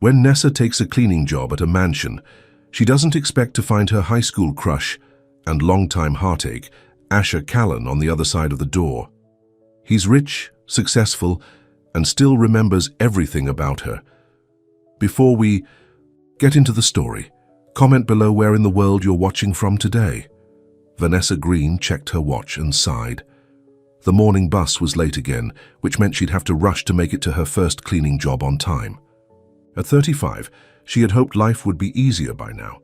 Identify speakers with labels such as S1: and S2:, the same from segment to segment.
S1: When Nessa takes a cleaning job at a mansion, she doesn't expect to find her high school crush and longtime heartache, Asher Callan, on the other side of the door. He's rich, successful, and still remembers everything about her. Before we get into the story, comment below where in the world you're watching from today. Vanessa Green checked her watch and sighed. The morning bus was late again, which meant she'd have to rush to make it to her first cleaning job on time. At 35, she had hoped life would be easier by now.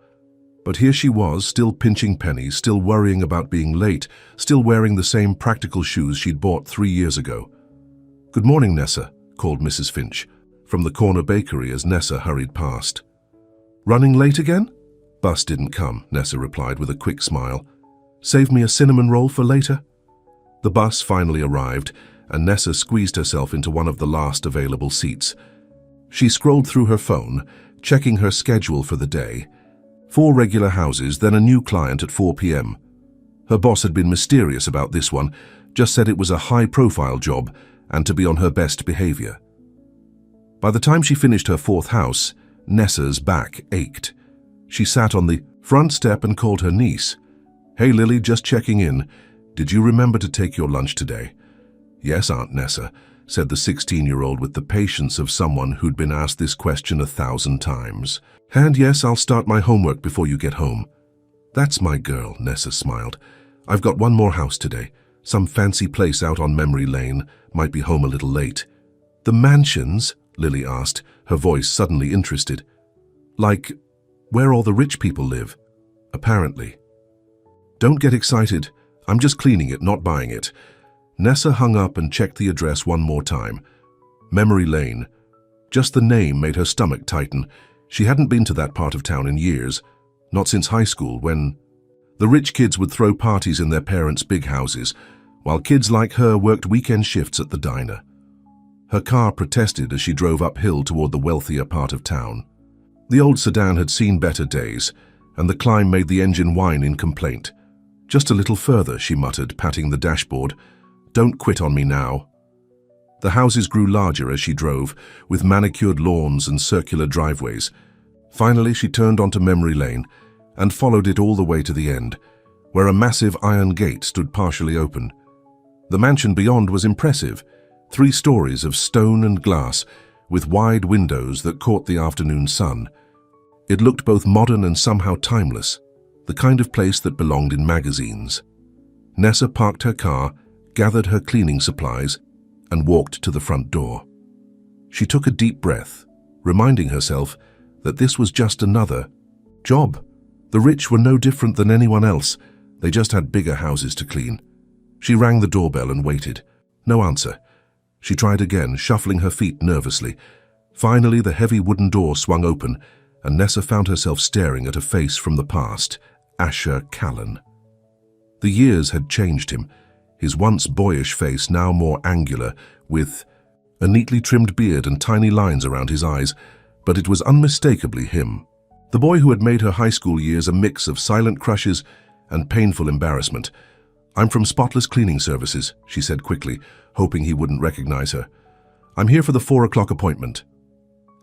S1: But here she was, still pinching pennies, still worrying about being late, still wearing the same practical shoes she'd bought 3 years ago. "Good morning, Nessa," called Mrs. Finch from the corner bakery as Nessa hurried past. "Running late again?" "Bus didn't come," Nessa replied with a quick smile. "Save me a cinnamon roll for later?" The bus finally arrived, and Nessa squeezed herself into one of the last available seats. She scrolled through her phone, checking her schedule for the day. 4 regular houses, then a new client at 4 p.m. Her boss had been mysterious about this one, just said it was a high-profile job and to be on her best behavior. By the time she finished her 4th house, Nessa's back ached. She sat on the front step and called her niece. "Hey Lily, just checking in. Did you remember to take your lunch today?" "Yes, Aunt Nessa," said the 16-year-old with the patience of someone who'd been asked this question 1,000 times. "And yes, I'll start my homework before you get home." "That's my girl," Nessa smiled. "I've got one more house today. Some fancy place out on Memory Lane. Might be home a little late." "The mansions?" Lily asked, her voice suddenly interested. "Like where all the rich people live?" "Apparently." "Don't get excited. I'm just cleaning it, not buying it." Nessa hung up and checked the address one more time. Memory Lane. Just the name made her stomach tighten. She hadn't been to that part of town in years, not since high school, when the rich kids would throw parties in their parents' big houses, while kids like her worked weekend shifts at the diner. Her car protested as she drove uphill toward the wealthier part of town. The old sedan had seen better days, and the climb made the engine whine in complaint. "Just a little further," she muttered, patting the dashboard. "Don't quit on me now." The houses grew larger as she drove, with manicured lawns and circular driveways. Finally, she turned onto Memory Lane and followed it all the way to the end, where a massive iron gate stood partially open. The mansion beyond was impressive, 3 stories of stone and glass, with wide windows that caught the afternoon sun. It looked both modern and somehow timeless, the kind of place that belonged in magazines. Nessa parked her car, gathered her cleaning supplies, and walked to the front door. She took a deep breath, reminding herself that this was just another job. The rich were no different than anyone else. They just had bigger houses to clean. She rang the doorbell and waited. No answer. She tried again, shuffling her feet nervously. Finally, the heavy wooden door swung open, and Nessa found herself staring at a face from the past, Asher Callan. The years had changed him, his once boyish face now more angular, with a neatly trimmed beard and tiny lines around his eyes, but it was unmistakably him. The boy who had made her high school years a mix of silent crushes and painful embarrassment. "I'm from Spotless Cleaning Services," she said quickly, hoping he wouldn't recognize her. "I'm here for the 4 o'clock appointment."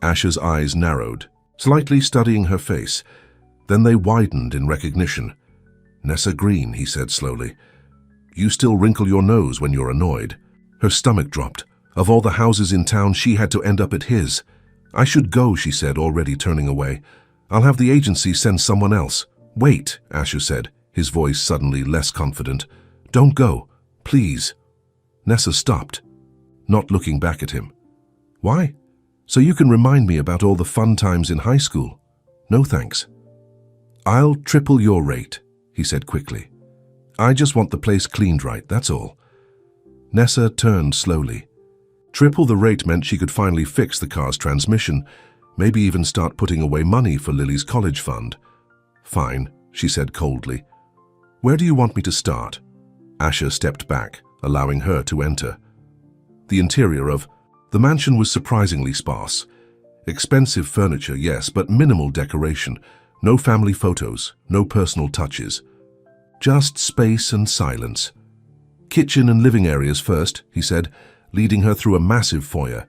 S1: Asher's eyes narrowed, slightly studying her face. Then they widened in recognition. "Nessa Green," he said slowly. "You still wrinkle your nose when you're annoyed." Her stomach dropped. Of all the houses in town, she had to end up at his. "I should go," she said, already turning away. "I'll have the agency send someone else." "Wait," Asher said, his voice suddenly less confident. "Don't go, please." Nessa stopped, not looking back at him. "Why?" "So you can remind me about all the fun times in high school." "No thanks." "I'll triple your rate," he said quickly. "I just want the place cleaned right, that's all." Nessa turned slowly. Triple the rate meant she could finally fix the car's transmission, maybe even start putting away money for Lily's college fund. "Fine," she said coldly. "Where do you want me to start?" Asher stepped back, allowing her to enter. The interior of the mansion was surprisingly sparse. Expensive furniture, yes, but minimal decoration. No family photos, no personal touches. Just space and silence. "Kitchen and living areas first," he said, leading her through a massive foyer.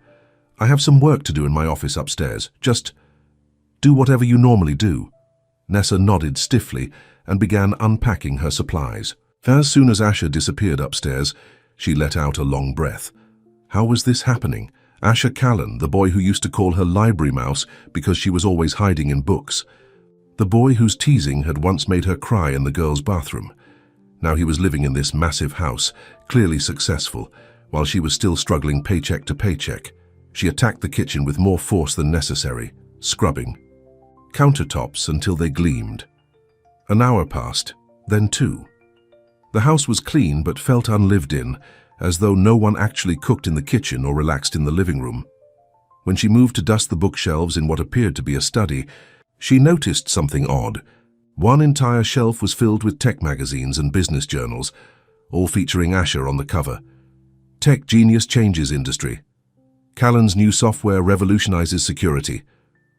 S1: I have some work to do in my office upstairs. Just do whatever you normally do." Nessa nodded stiffly and began unpacking her supplies. As soon as Asher disappeared upstairs, she let out a long breath. How was this happening? Asher Callan, the boy who used to call her library mouse because she was always hiding in books. The boy whose teasing had once made her cry in the girls' bathroom. Now he was living in this massive house, clearly successful, while she was still struggling paycheck to paycheck. She attacked the kitchen with more force than necessary, scrubbing countertops until they gleamed. An hour passed, then 2. The house was clean but felt unlived in, as though no one actually cooked in the kitchen or relaxed in the living room. When she moved to dust the bookshelves in what appeared to be a study, she noticed something odd. One entire shelf was filled with tech magazines and business journals, all featuring Asher on the cover. Tech genius changes industry. Callan's new software revolutionizes security.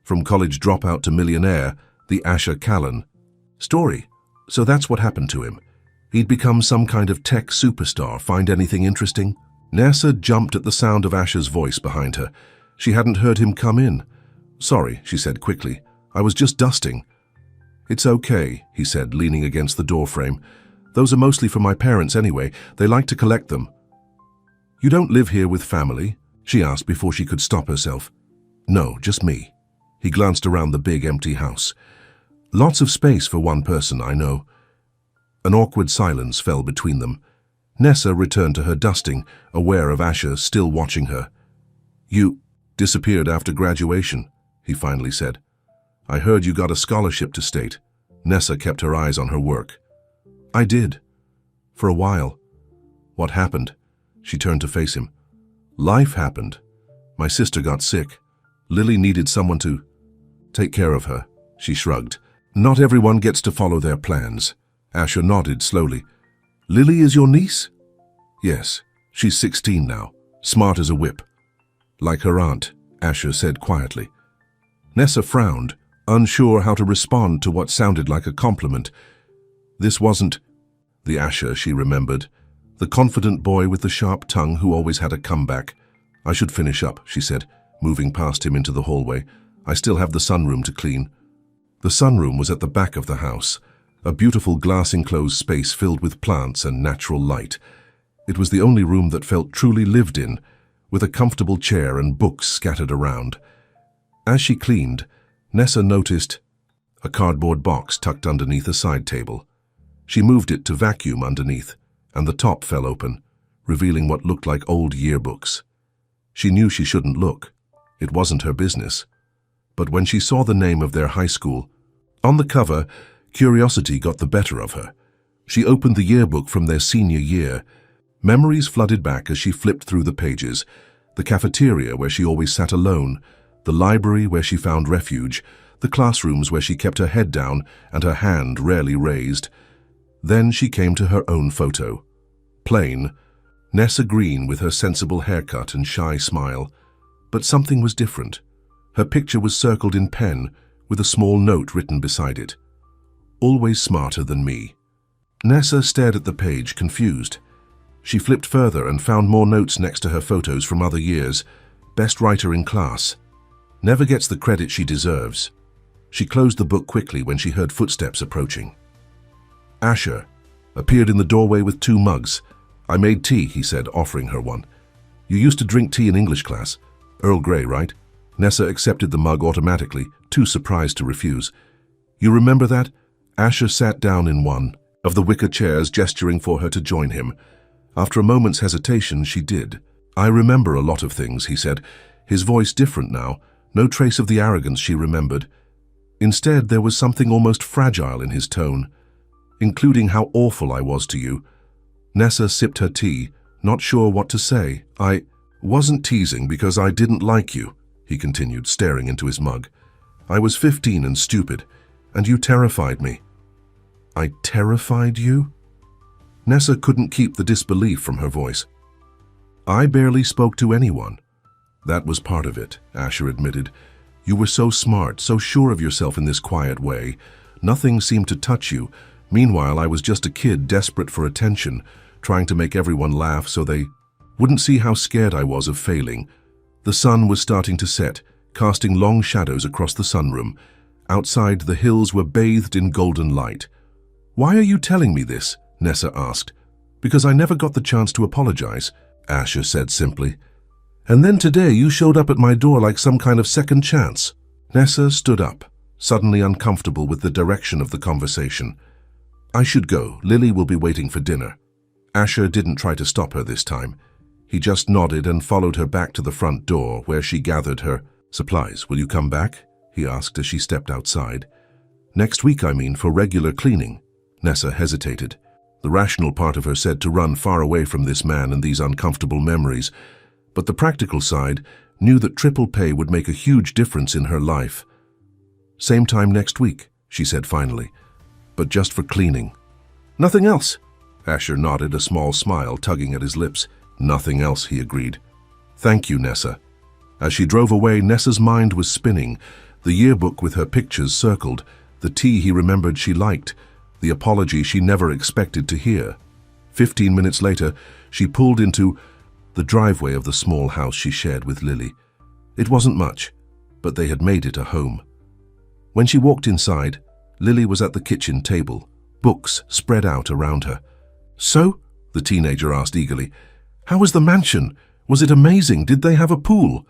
S1: From college dropout to millionaire, the Asher Callan story. So that's what happened to him. He'd become some kind of tech superstar. Find anything interesting? Nessa jumped at the sound of Asher's voice behind her. She hadn't heard him come in. "Sorry," she said quickly. "I was just dusting." "It's okay," he said, leaning against the doorframe. "Those are mostly for my parents anyway. They like to collect them." "You don't live here with family?" she asked before she could stop herself. "No, just me." He glanced around the big, empty house. "Lots of space for one person, I know." An awkward silence fell between them. Nessa returned to her dusting, aware of Asher still watching her. "You disappeared after graduation," he finally said. "I heard you got a scholarship to state." Nessa kept her eyes on her work. "I did. For a while." "What happened?" She turned to face him. "Life happened. My sister got sick. Lily needed someone to take care of her." She shrugged. "Not everyone gets to follow their plans." Asher nodded slowly. "Lily is your niece?" "Yes. She's 16 now, smart as a whip." "Like her aunt," Asher said quietly. Nessa frowned, unsure how to respond to what sounded like a compliment. This wasn't the Asher she remembered, the confident boy with the sharp tongue who always had a comeback. "I should finish up," she said, moving past him into the hallway. "I still have the sunroom to clean." The sunroom was at the back of the house, a beautiful glass-enclosed space filled with plants and natural light. It was the only room that felt truly lived in, with a comfortable chair and books scattered around. As she cleaned, Nessa noticed a cardboard box tucked underneath a side table. She moved it to vacuum underneath, and the top fell open, revealing what looked like old yearbooks. She knew she shouldn't look. It wasn't her business. But when she saw the name of their high school on the cover, curiosity got the better of her. She opened the yearbook from their senior year. Memories flooded back as she flipped through the pages. The cafeteria where she always sat alone, the library where she found refuge, the classrooms where she kept her head down and her hand rarely raised. Then she came to her own photo. Plain, Nessa Green with her sensible haircut and shy smile. But something was different. Her picture was circled in pen, with a small note written beside it. "Always smarter than me." Nessa stared at the page, confused. She flipped further and found more notes next to her photos from other years. "Best writer in class. Never gets the credit she deserves." She closed the book quickly when she heard footsteps approaching. Asher appeared in the doorway with 2 mugs. "I made tea," he said, offering her one. "You used to drink tea in English class. Earl Grey, right?" Nessa accepted the mug automatically, too surprised to refuse. "You remember that?" Asher sat down in one of the wicker chairs, gesturing for her to join him. After a moment's hesitation, she did. "I remember a lot of things," he said, his voice different now, no trace of the arrogance she remembered. Instead, there was something almost fragile in his tone. "Including how awful I was to you." Nessa sipped her tea, not sure what to say. "I wasn't teasing because I didn't like you," he continued, staring into his mug. "I was 15 and stupid, and you terrified me." "I terrified you?" Nessa couldn't keep the disbelief from her voice. "I barely spoke to anyone." "That was part of it," Asher admitted. "You were so smart, so sure of yourself in this quiet way. Nothing seemed to touch you. Meanwhile, I was just a kid desperate for attention, trying to make everyone laugh so they wouldn't see how scared I was of failing. The sun was starting to set, casting long shadows across the sunroom. Outside, the hills were bathed in golden light. "Why are you telling me this?" Nessa asked. "Because I never got the chance to apologize," Asher said simply. "And then today you showed up at my door like some kind of second chance." Nessa stood up, suddenly uncomfortable with the direction of the conversation. "I should go. Lily will be waiting for dinner." Asher didn't try to stop her this time. He just nodded and followed her back to the front door, where she gathered her supplies. "Will you come back?" he asked as she stepped outside. "Next week, I mean, for regular cleaning." Nessa hesitated. The rational part of her said to run far away from this man and these uncomfortable memories, but the practical side knew that triple pay would make a huge difference in her life. "Same time next week," she said finally, "but just for cleaning." "Nothing else?" Asher nodded, a small smile tugging at his lips. "Nothing else," he agreed. "Thank you, Nessa." As she drove away, Nessa's mind was spinning. The yearbook with her pictures circled, the tea he remembered she liked, the apology she never expected to hear. 15 minutes later, she pulled into the driveway of the small house she shared with Lily. It wasn't much, but they had made it a home. When she walked inside, Lily was at the kitchen table, books spread out around her. "So?" the teenager asked eagerly. "How was the mansion? Was it amazing? Did they have a pool?"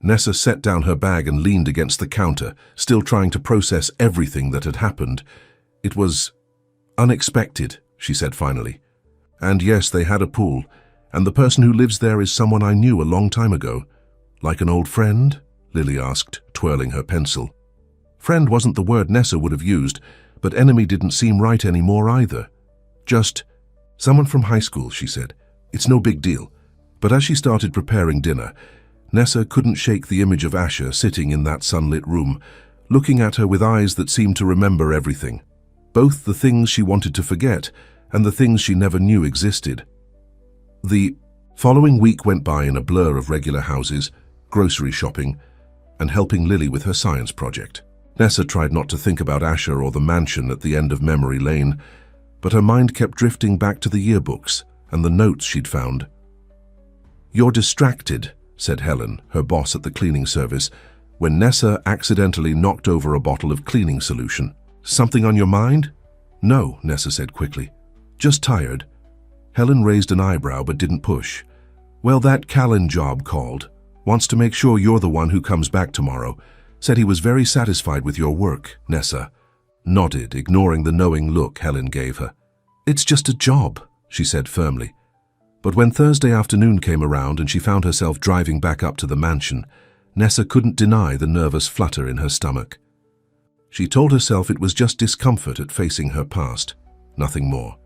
S1: Nessa set down her bag and leaned against the counter, still trying to process everything that had happened. "It was unexpected," she said finally. "And yes, they had a pool, and the person who lives there is someone I knew a long time ago." "Like an old friend?" Lily asked, twirling her pencil. Friend wasn't the word Nessa would have used, but enemy didn't seem right anymore either. "Just someone from high school," she said. "It's no big deal." But as she started preparing dinner, Nessa couldn't shake the image of Asher sitting in that sunlit room, looking at her with eyes that seemed to remember everything. Both the things she wanted to forget and the things she never knew existed. The following week went by in a blur of regular houses, grocery shopping, and helping Lily with her science project. Nessa tried not to think about Asher or the mansion at the end of memory lane, but her mind kept drifting back to the yearbooks and the notes she'd found. "You're distracted," said Helen, her boss at the cleaning service, when Nessa accidentally knocked over a bottle of cleaning solution. "Something on your mind?" "No," Nessa said quickly. "Just tired." Helen raised an eyebrow but didn't push. "Well, that Callan job called. Wants to make sure you're the one who comes back tomorrow. Said he was very satisfied with your work." Nessa nodded, ignoring the knowing look Helen gave her. "It's just a job," she said firmly. But when Thursday afternoon came around and she found herself driving back up to the mansion, Nessa couldn't deny the nervous flutter in her stomach. She told herself it was just discomfort at facing her past, nothing more.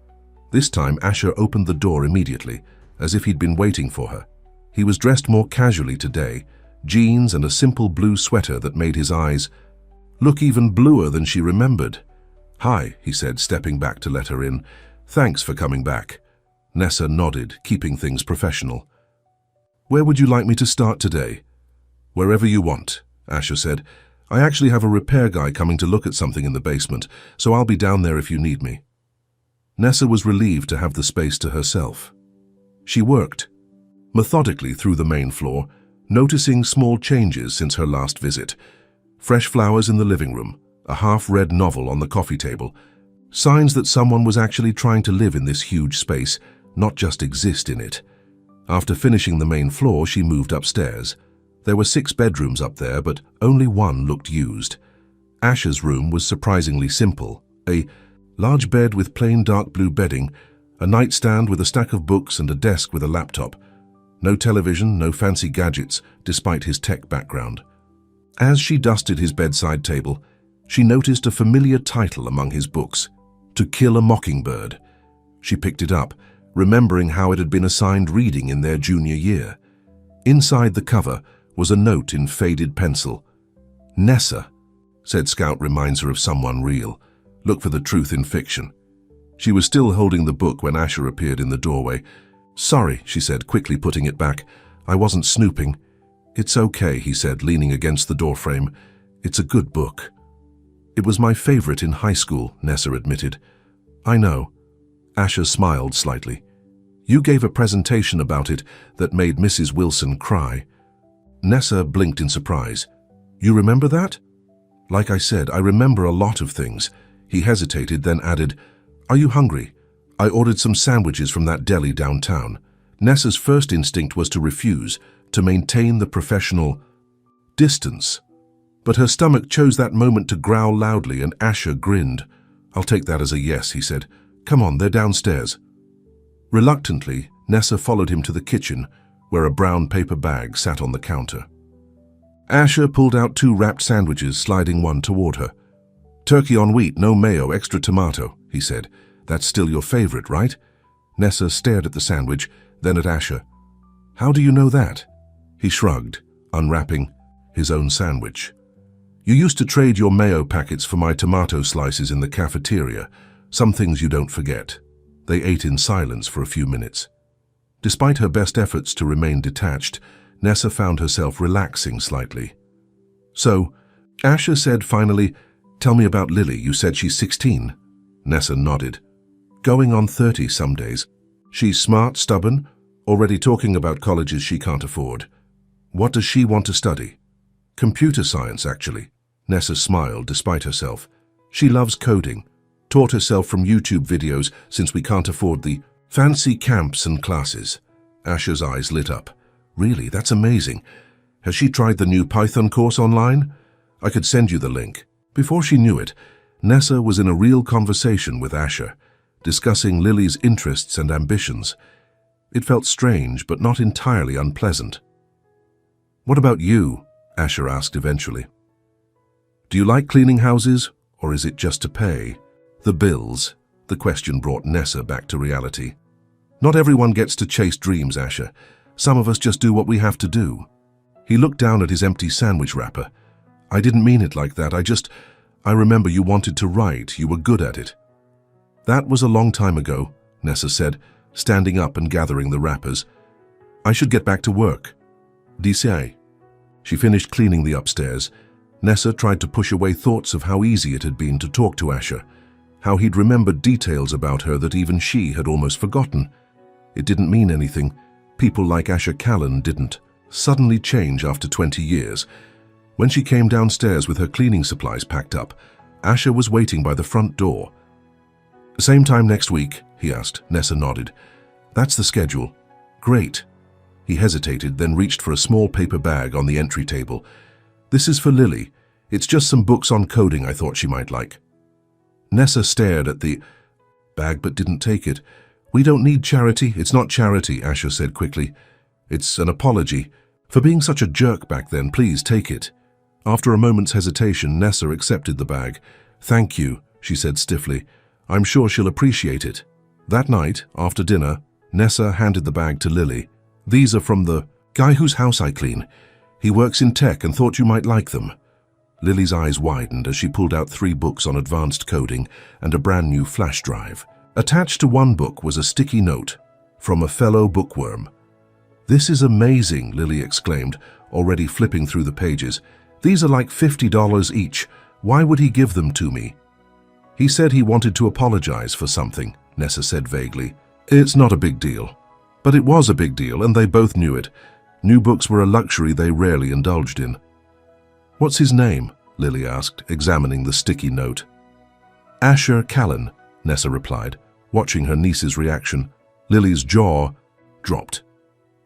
S1: This time Asher opened the door immediately, as if he'd been waiting for her. He was dressed more casually today, jeans and a simple blue sweater that made his eyes look even bluer than she remembered. "Hi," he said, stepping back to let her in. "Thanks for coming back." Nessa nodded, keeping things professional. "Where would you like me to start today?" "Wherever you want," Asher said. "I actually have a repair guy coming to look at something in the basement, so I'll be down there if you need me." Nessa was relieved to have the space to herself. She worked methodically through the main floor, noticing small changes since her last visit. Fresh flowers in the living room, a half-read novel on the coffee table, signs that someone was actually trying to live in this huge space, not just exist in it. After finishing the main floor, she moved upstairs. There were 6 bedrooms up there, but only one looked used. Asher's room was surprisingly simple. A large bed with plain dark blue bedding, a nightstand with a stack of books and a desk with a laptop. No television, no fancy gadgets, despite his tech background. As she dusted his bedside table, she noticed a familiar title among his books, To Kill a Mockingbird. She picked it up, remembering how it had been assigned reading in their junior year. Inside the cover was a note in faded pencil. "Nessa," said Scout, reminds her of someone real. Look for the truth in fiction. She was still holding the book when Asher appeared in the doorway. "Sorry," she said, quickly putting it back. "I wasn't snooping." "It's okay," he said, leaning against the doorframe. "It's a good book." "It was my favorite in high school," Nessa admitted. "I know." Asher smiled slightly. "You gave a presentation about it that made Mrs. Wilson cry." Nessa blinked in surprise. You remember that? Like I said, I remember a lot of things. He hesitated, then added, Are you hungry? I ordered some sandwiches from that deli downtown. Nessa's first instinct was to refuse, to maintain the professional distance. But her stomach chose that moment to growl loudly, and Asher grinned. I'll take that as a yes, he said. Come on, they're downstairs. Reluctantly, Nessa followed him to the kitchen, where a brown paper bag sat on the counter. Asher pulled out 2 wrapped sandwiches, sliding one toward her. Turkey on wheat, no mayo, extra tomato, he said. That's still your favorite, right? Nessa stared at the sandwich, then at Asher. How do you know that? He shrugged, unwrapping his own sandwich. You used to trade your mayo packets for my tomato slices in the cafeteria. Some things you don't forget. They ate in silence for a few minutes. Despite her best efforts to remain detached, Nessa found herself relaxing slightly. So, Asher said finally, Tell me about Lily. You said she's 16. Nessa nodded. Going on 30 some days. She's smart, stubborn, already talking about colleges she can't afford. What does she want to study? Computer science, actually. Nessa smiled despite herself. She loves coding. Taught herself from YouTube videos since we can't afford the fancy camps and classes. Asher's eyes lit up. Really, that's amazing. Has she tried the new Python course online? I could send you the link. Before she knew it, Nessa was in a real conversation with Asher, discussing Lily's interests and ambitions. It felt strange, but not entirely unpleasant. What about you? Asher asked eventually. Do you like cleaning houses, or is it just to pay the bills? The question brought Nessa back to reality. Not everyone gets to chase dreams, Asher. Some of us just do what we have to do. He looked down at his empty sandwich wrapper. I didn't mean it like that. I remember you wanted to write. You were good at it. That was a long time ago, Nessa said, standing up and gathering the wrappers. I should get back to work. Dice. She finished cleaning the upstairs. Nessa tried to push away thoughts of how easy it had been to talk to Asher, how he'd remembered details about her that even she had almost forgotten. It didn't mean anything. People like Asher Callan didn't suddenly change after 20 years. When she came downstairs with her cleaning supplies packed up, Asher was waiting by the front door. Same time next week, he asked. Nessa nodded. That's the schedule. Great. He hesitated, then reached for a small paper bag on the entry table. This is for Lily. It's just some books on coding I thought she might like. Nessa stared at the bag but didn't take it. We don't need charity. It's not charity, Asher said quickly. It's an apology. For being such a jerk back then, please take it. After a moment's hesitation, Nessa accepted the bag. Thank you, she said stiffly. I'm sure she'll appreciate it. That night, after dinner, Nessa handed the bag to Lily. These are from the guy whose house I clean. He works in tech and thought you might like them. Lily's eyes widened as she pulled out 3 books on advanced coding and a brand new flash drive. Attached to one book was a sticky note from a fellow bookworm. This is amazing, Lily exclaimed, already flipping through the pages. These are like $50 each. Why would he give them to me? He said he wanted to apologize for something, Nessa said vaguely. It's not a big deal. But it was a big deal, and they both knew it. New books were a luxury they rarely indulged in. What's his name? Lily asked, examining the sticky note. Asher Callan, Nessa replied, watching her niece's reaction. Lily's jaw dropped.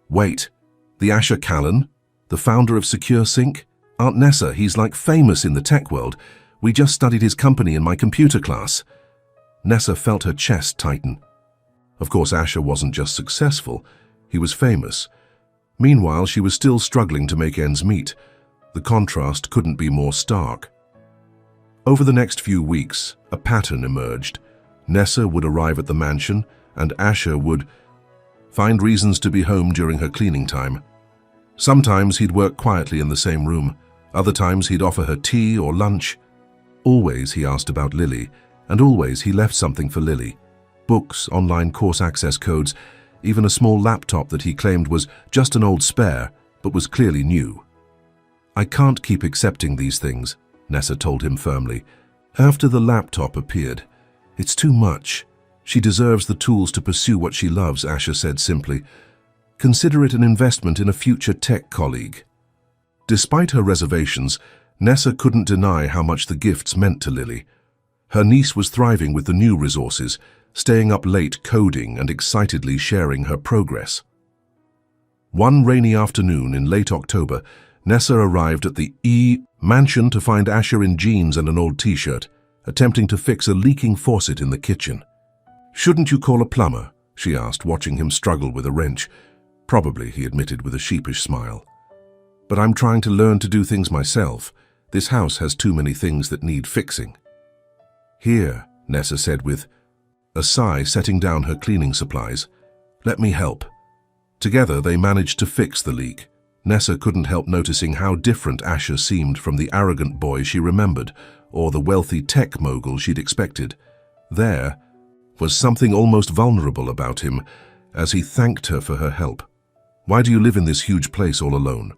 S1: Wait, the Asher Callan? The founder of Secure Sync? Aunt Nessa, he's like famous in the tech world. We just studied his company in my computer class. Nessa felt her chest tighten. Of course, Asher wasn't just successful, he was famous. Meanwhile, she was still struggling to make ends meet. The contrast couldn't be more stark. Over the next few weeks, a pattern emerged. Nessa would arrive at the mansion, and Asher would find reasons to be home during her cleaning time. Sometimes he'd work quietly in the same room. Other times he'd offer her tea or lunch. Always he asked about Lily, and always he left something for Lily. Books, online course access codes, even a small laptop that he claimed was just an old spare, but was clearly new. I can't keep accepting these things, Nessa told him firmly. After the laptop appeared, it's too much. She deserves the tools to pursue what she loves, Asher said simply. Consider it an investment in a future tech colleague. Despite her reservations, Nessa couldn't deny how much the gifts meant to Lily. Her niece was thriving with the new resources, staying up late coding and excitedly sharing her progress. One rainy afternoon in late October, Nessa arrived at the mansion to find Asher in jeans and an old t-shirt, attempting to fix a leaking faucet in the kitchen. "Shouldn't you call a plumber?" she asked, watching him struggle with a wrench. "Probably," he admitted with a sheepish smile. "But I'm trying to learn to do things myself. This house has too many things that need fixing." "Here," Nessa said with a sigh, setting down her cleaning supplies. "Let me help." Together they managed to fix the leak. Nessa couldn't help noticing how different Asher seemed from the arrogant boy she remembered, or the wealthy tech mogul she'd expected. There was something almost vulnerable about him as he thanked her for her help. "Why do you live in this huge place all alone?"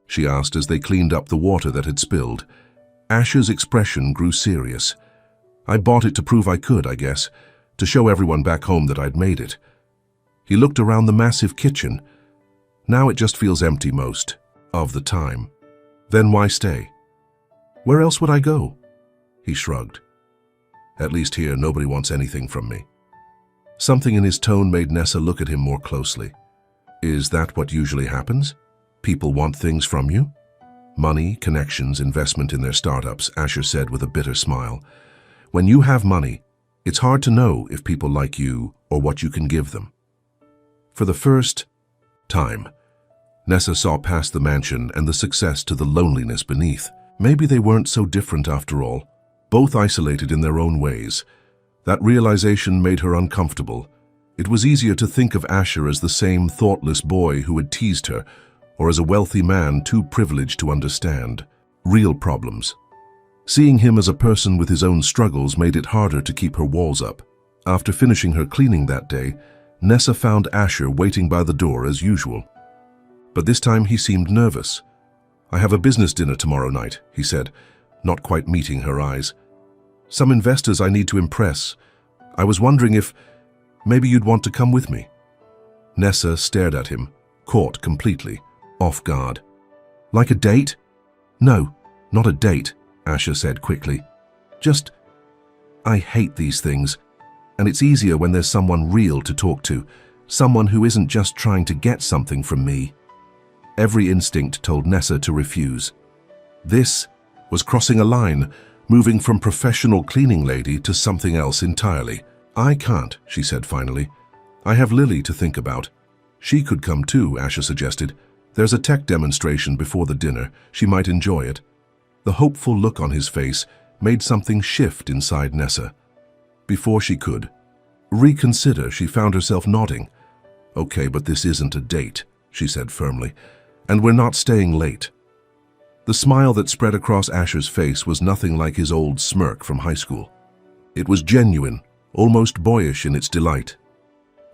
S1: she asked as they cleaned up the water that had spilled. Asher's expression grew serious. "I bought it to prove I could, I guess, to show everyone back home that I'd made it." He looked around the massive kitchen. "Now it just feels empty most of the time." "Then why stay?" "Where else would I go?" He shrugged. "At least here nobody wants anything from me." Something in his tone made Nessa look at him more closely. "Is that what usually happens? People want things from you?" "Money, connections, investment in their startups," Asher said with a bitter smile. "When you have money, it's hard to know if people like you or what you can give them." For the first time, Nessa saw past the mansion and the success to the loneliness beneath. Maybe they weren't so different after all, both isolated in their own ways. That realization made her uncomfortable. It was easier to think of Asher as the same thoughtless boy who had teased her, or as a wealthy man too privileged to understand real problems. Seeing him as a person with his own struggles made it harder to keep her walls up. After finishing her cleaning that day, Nessa found Asher waiting by the door as usual. But this time he seemed nervous. "I have a business dinner tomorrow night," he said, not quite meeting her eyes. "Some investors I need to impress. I was wondering if maybe you'd want to come with me." Nessa stared at him, caught completely off guard. "Like a date?" "No, not a date," Asher said quickly. "Just, I hate these things. And it's easier when there's someone real to talk to, someone who isn't just trying to get something from me." Every instinct told Nessa to refuse. This was crossing a line, moving from professional cleaning lady to something else entirely. "I can't," she said finally. "I have Lily to think about." "She could come too," Asher suggested. "There's a tech demonstration before the dinner. She might enjoy it." The hopeful look on his face made something shift inside Nessa. Before she could reconsider, she found herself nodding. "Okay, but this isn't a date," she said firmly, "and we're not staying late." The smile that spread across Asher's face was nothing like his old smirk from high school. It was genuine, almost boyish in its delight.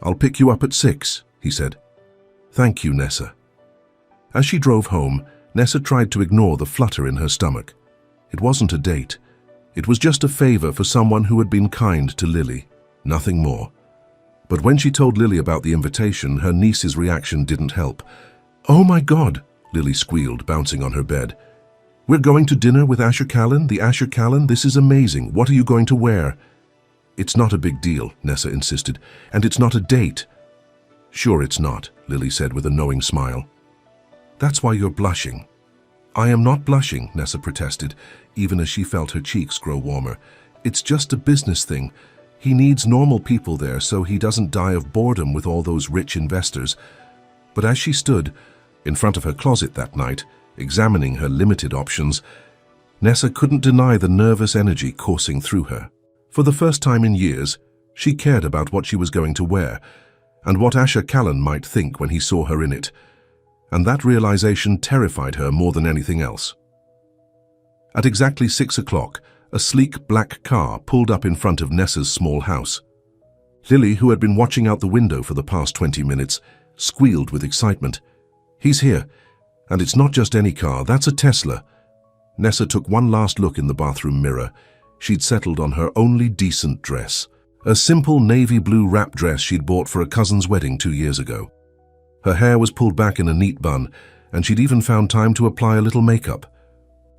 S1: "I'll pick you up at 6, he said. "Thank you, Nessa." As she drove home, Nessa tried to ignore the flutter in her stomach. It wasn't a date. It was just a favor for someone who had been kind to Lily, nothing more. But when she told Lily about the invitation, her niece's reaction didn't help. "Oh my God," Lily squealed, bouncing on her bed. "We're going to dinner with Asher Callan, the Asher Callan? This is amazing. What are you going to wear?" "It's not a big deal," Nessa insisted, "and it's not a date." "Sure it's not," Lily said with a knowing smile. "That's why you're blushing." "I am not blushing," Nessa protested, even as she felt her cheeks grow warmer. "It's just a business thing. He needs normal people there so he doesn't die of boredom with all those rich investors." But as she stood in front of her closet that night, examining her limited options, Nessa couldn't deny the nervous energy coursing through her. For the first time in years, she cared about what she was going to wear, and what Asher Callan might think when he saw her in it. And that realization terrified her more than anything else. At exactly 6 o'clock, a sleek black car pulled up in front of Nessa's small house. Lily, who had been watching out the window for the past 20 minutes, squealed with excitement. "He's here, and it's not just any car, that's a Tesla." Nessa took one last look in the bathroom mirror. She'd settled on her only decent dress, a simple navy blue wrap dress she'd bought for a cousin's wedding 2 years ago. Her hair was pulled back in a neat bun, and she'd even found time to apply a little makeup.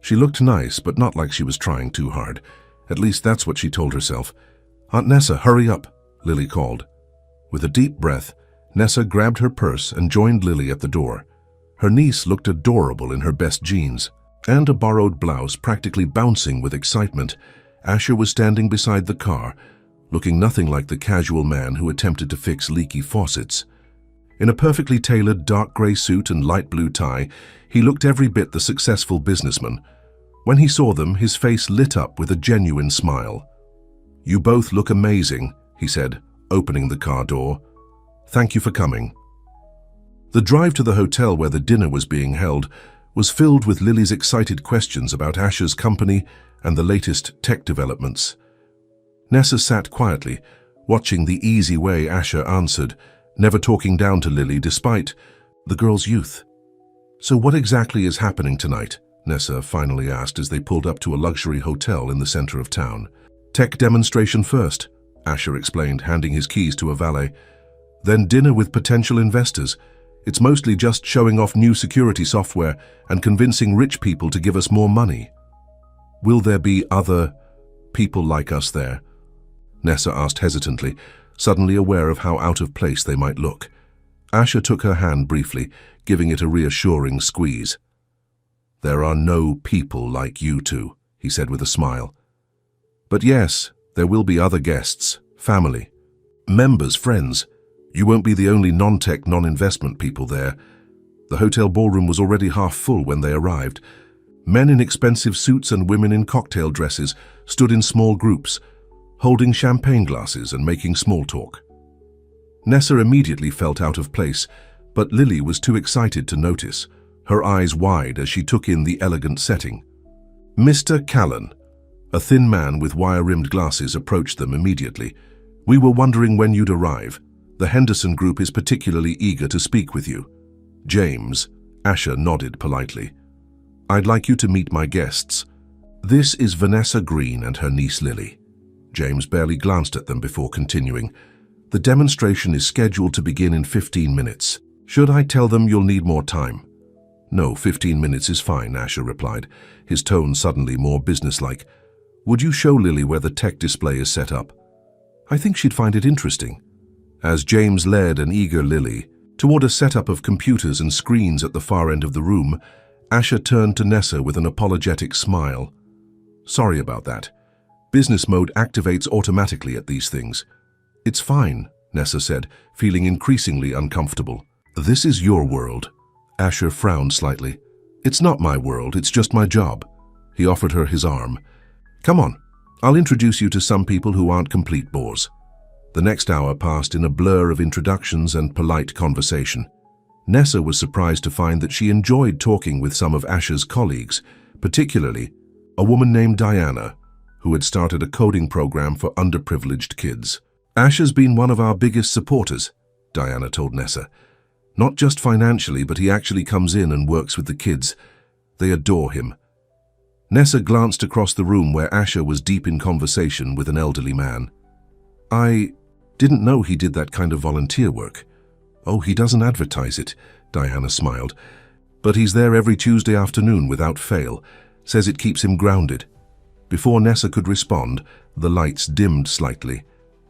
S1: She looked nice, but not like she was trying too hard. At least that's what she told herself. "Aunt Nessa, hurry up," Lily called. With a deep breath, Nessa grabbed her purse and joined Lily at the door. Her niece looked adorable in her best jeans and a borrowed blouse, practically bouncing with excitement. Asher was standing beside the car, looking nothing like the casual man who attempted to fix leaky faucets. In a perfectly tailored dark grey suit and light blue tie, he looked every bit the successful businessman. When he saw them, his face lit up with a genuine smile. "You both look amazing," he said, opening the car door. "Thank you for coming." The drive to the hotel where the dinner was being held was filled with Lily's excited questions about Asher's company and the latest tech developments. Nessa sat quietly, watching the easy way Asher answered, never talking down to Lily despite the girl's youth. "So what exactly is happening tonight?" Nessa finally asked as they pulled up to a luxury hotel in the center of town. "Tech demonstration first," Asher explained, handing his keys to a valet. "Then dinner with potential investors. It's mostly just showing off new security software and convincing rich people to give us more money." "Will there be other people like us there?" Nessa asked hesitantly, suddenly aware of how out of place they might look. Asher took her hand briefly, giving it a reassuring squeeze. "There are no people like you two," he said with a smile. "But yes, there will be other guests, family, members, friends. You won't be the only non-tech, non-investment people there." The hotel ballroom was already half full when they arrived. Men in expensive suits and women in cocktail dresses stood in small groups, holding champagne glasses and making small talk. Nessa immediately felt out of place, but Lily was too excited to notice, her eyes wide as she took in the elegant setting. Mr. Callan, a thin man with wire-rimmed glasses, approached them immediately. "We were wondering when you'd arrive. The Henderson Group is particularly eager to speak with you." "James," Asher nodded politely. "I'd like you to meet my guests. This is Vanessa Green and her niece Lily." James barely glanced at them before continuing. "The demonstration is scheduled to begin in 15 minutes. Should I tell them you'll need more time?" "No, 15 minutes is fine," Asher replied, his tone suddenly more businesslike. "Would you show Lily where the tech display is set up? I think she'd find it interesting." As James led an eager Lily toward a setup of computers and screens at the far end of the room, Asher turned to Nessa with an apologetic smile. "Sorry about that. Business mode activates automatically at these things." "It's fine," Nessa said, feeling increasingly uncomfortable. "This is your world." Asher frowned slightly. "It's not my world, it's just my job." He offered her his arm. "Come on, I'll introduce you to some people who aren't complete bores." The next hour passed in a blur of introductions and polite conversation. Nessa was surprised to find that she enjoyed talking with some of Asher's colleagues, particularly a woman named Diana, who had started a coding program for underprivileged kids. "Asher's been one of our biggest supporters," Diana told Nessa. "Not just financially, but he actually comes in and works with the kids. They adore him." Nessa glanced across the room where Asher was deep in conversation with an elderly man. "I didn't know he did that kind of volunteer work." "Oh, he doesn't advertise it," Diana smiled. "But he's there every Tuesday afternoon without fail. Says it keeps him grounded." Before Nessa could respond, the lights dimmed slightly,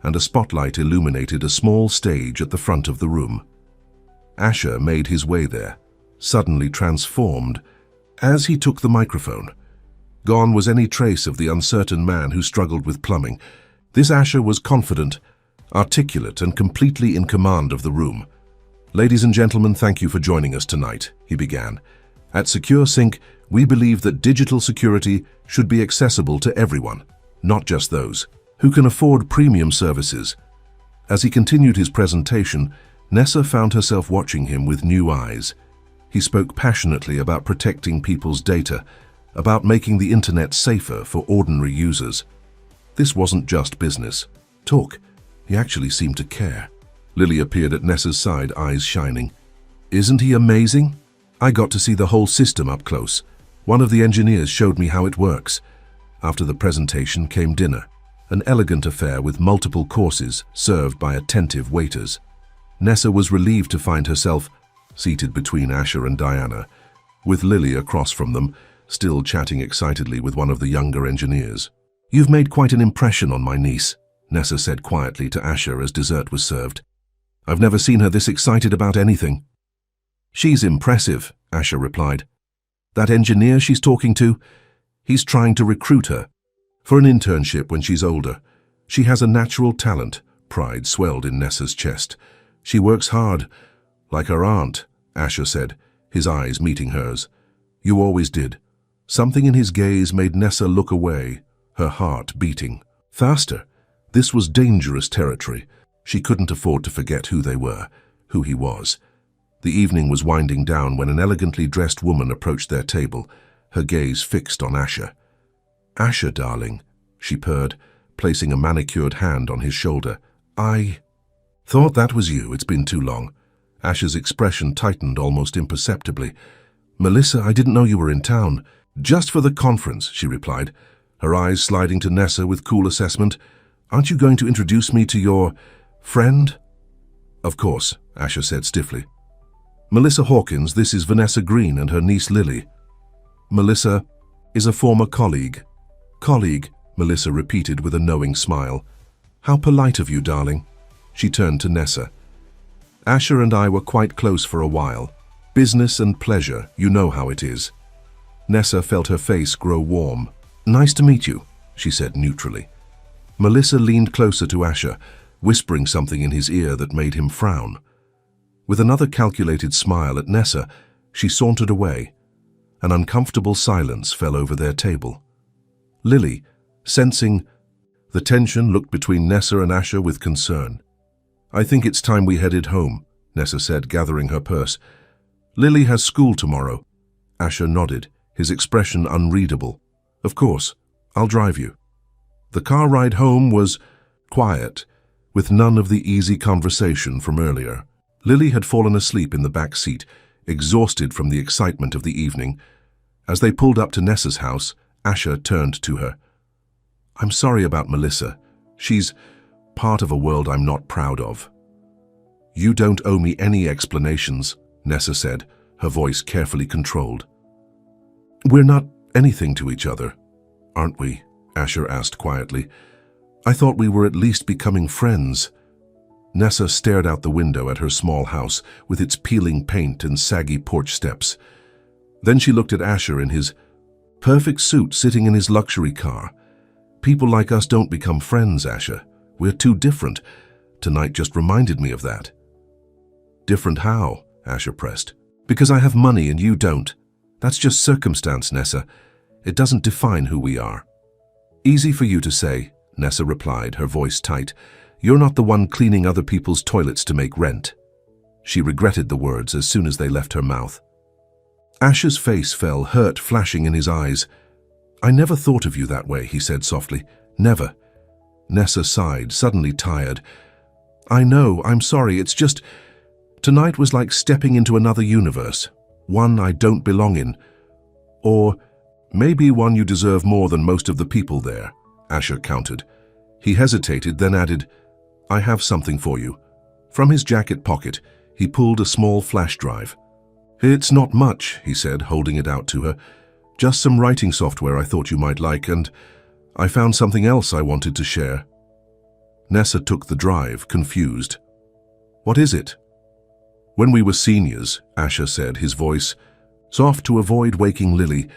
S1: and a spotlight illuminated a small stage at the front of the room. Asher made his way there, suddenly transformed, as he took the microphone. Gone was any trace of the uncertain man who struggled with plumbing. This Asher was confident, articulate, and completely in command of the room. "Ladies and gentlemen, thank you for joining us tonight," he began. "At SecureSync, we believe that digital security should be accessible to everyone, not just those who can afford premium services." As he continued his presentation, Nessa found herself watching him with new eyes. He spoke passionately about protecting people's data, about making the internet safer for ordinary users. This wasn't just business talk. He actually seemed to care. Lily appeared at Nessa's side, eyes shining. "Isn't he amazing? I got to see the whole system up close. One of the engineers showed me how it works." After the presentation came dinner, an elegant affair with multiple courses served by attentive waiters. Nessa was relieved to find herself seated between Asher and Diana, with Lily across from them, still chatting excitedly with one of the younger engineers. "You've made quite an impression on my niece," Nessa said quietly to Asher as dessert was served. "I've never seen her this excited about anything." "She's impressive," Asher replied. "That engineer she's talking to, he's trying to recruit her for an internship when she's older. She has a natural talent." Pride swelled in Nessa's chest. "She works hard, like her aunt," Asher said, his eyes meeting hers. "You always did." Something in his gaze made Nessa look away, her heart beating faster. This was dangerous territory. She couldn't afford to forget who they were, who he was. The evening was winding down when an elegantly dressed woman approached their table, her gaze fixed on Asher. "Asher, darling," she purred, placing a manicured hand on his shoulder. "I thought that was you. It's been too long." Asher's expression tightened almost imperceptibly. "Melissa, I didn't know you were in town." "Just for the conference," she replied, her eyes sliding to Nessa with cool assessment. "Aren't you going to introduce me to your friend?" "Of course," Asher said stiffly. "Melissa Hawkins, this is Vanessa Green and her niece Lily." "Melissa is a former colleague." "Colleague," Melissa repeated with a knowing smile. "How polite of you, darling." She turned to Nessa. "Asher and I were quite close for a while. Business and pleasure, you know how it is." Nessa felt her face grow warm. "Nice to meet you," she said neutrally. Melissa leaned closer to Asher, whispering something in his ear that made him frown. With another calculated smile at Nessa, she sauntered away. An uncomfortable silence fell over their table. Lily, sensing the tension, looked between Nessa and Asher with concern. "I think it's time we headed home," Nessa said, gathering her purse. "Lily has school tomorrow." Asher nodded, his expression unreadable. "Of course, I'll drive you." The car ride home was quiet, with none of the easy conversation from earlier. Lily had fallen asleep in the back seat, exhausted from the excitement of the evening. As they pulled up to Nessa's house, Asher turned to her. "I'm sorry about Melissa. She's part of a world I'm not proud of." "You don't owe me any explanations," Nessa said, her voice carefully controlled. "We're not anything to each other, aren't we?" Asher asked quietly. "I thought we were at least becoming friends." Nessa stared out the window at her small house with its peeling paint and saggy porch steps. Then she looked at Asher in his perfect suit sitting in his luxury car. "People like us don't become friends, Asher. We're too different. Tonight just reminded me of that." "Different how?" Asher pressed. "Because I have money and you don't. That's just circumstance, Nessa. It doesn't define who we are." "Easy for you to say," Nessa replied, her voice tight. "You're not the one cleaning other people's toilets to make rent." She regretted the words as soon as they left her mouth. Asher's face fell, hurt flashing in his eyes. "I never thought of you that way," he said softly. "Never." Nessa sighed, suddenly tired. "I know, I'm sorry, it's just... Tonight was like stepping into another universe, one I don't belong in. Or maybe one you deserve more than most of the people there," Asher countered. He hesitated, then added, "I have something for you." From his jacket pocket, he pulled a small flash drive. "It's not much," he said, holding it out to her. "Just some writing software I thought you might like, and I found something else I wanted to share." Nessa took the drive, confused. "What is it?" "When we were seniors," Asher said, his voice soft to avoid waking Lily,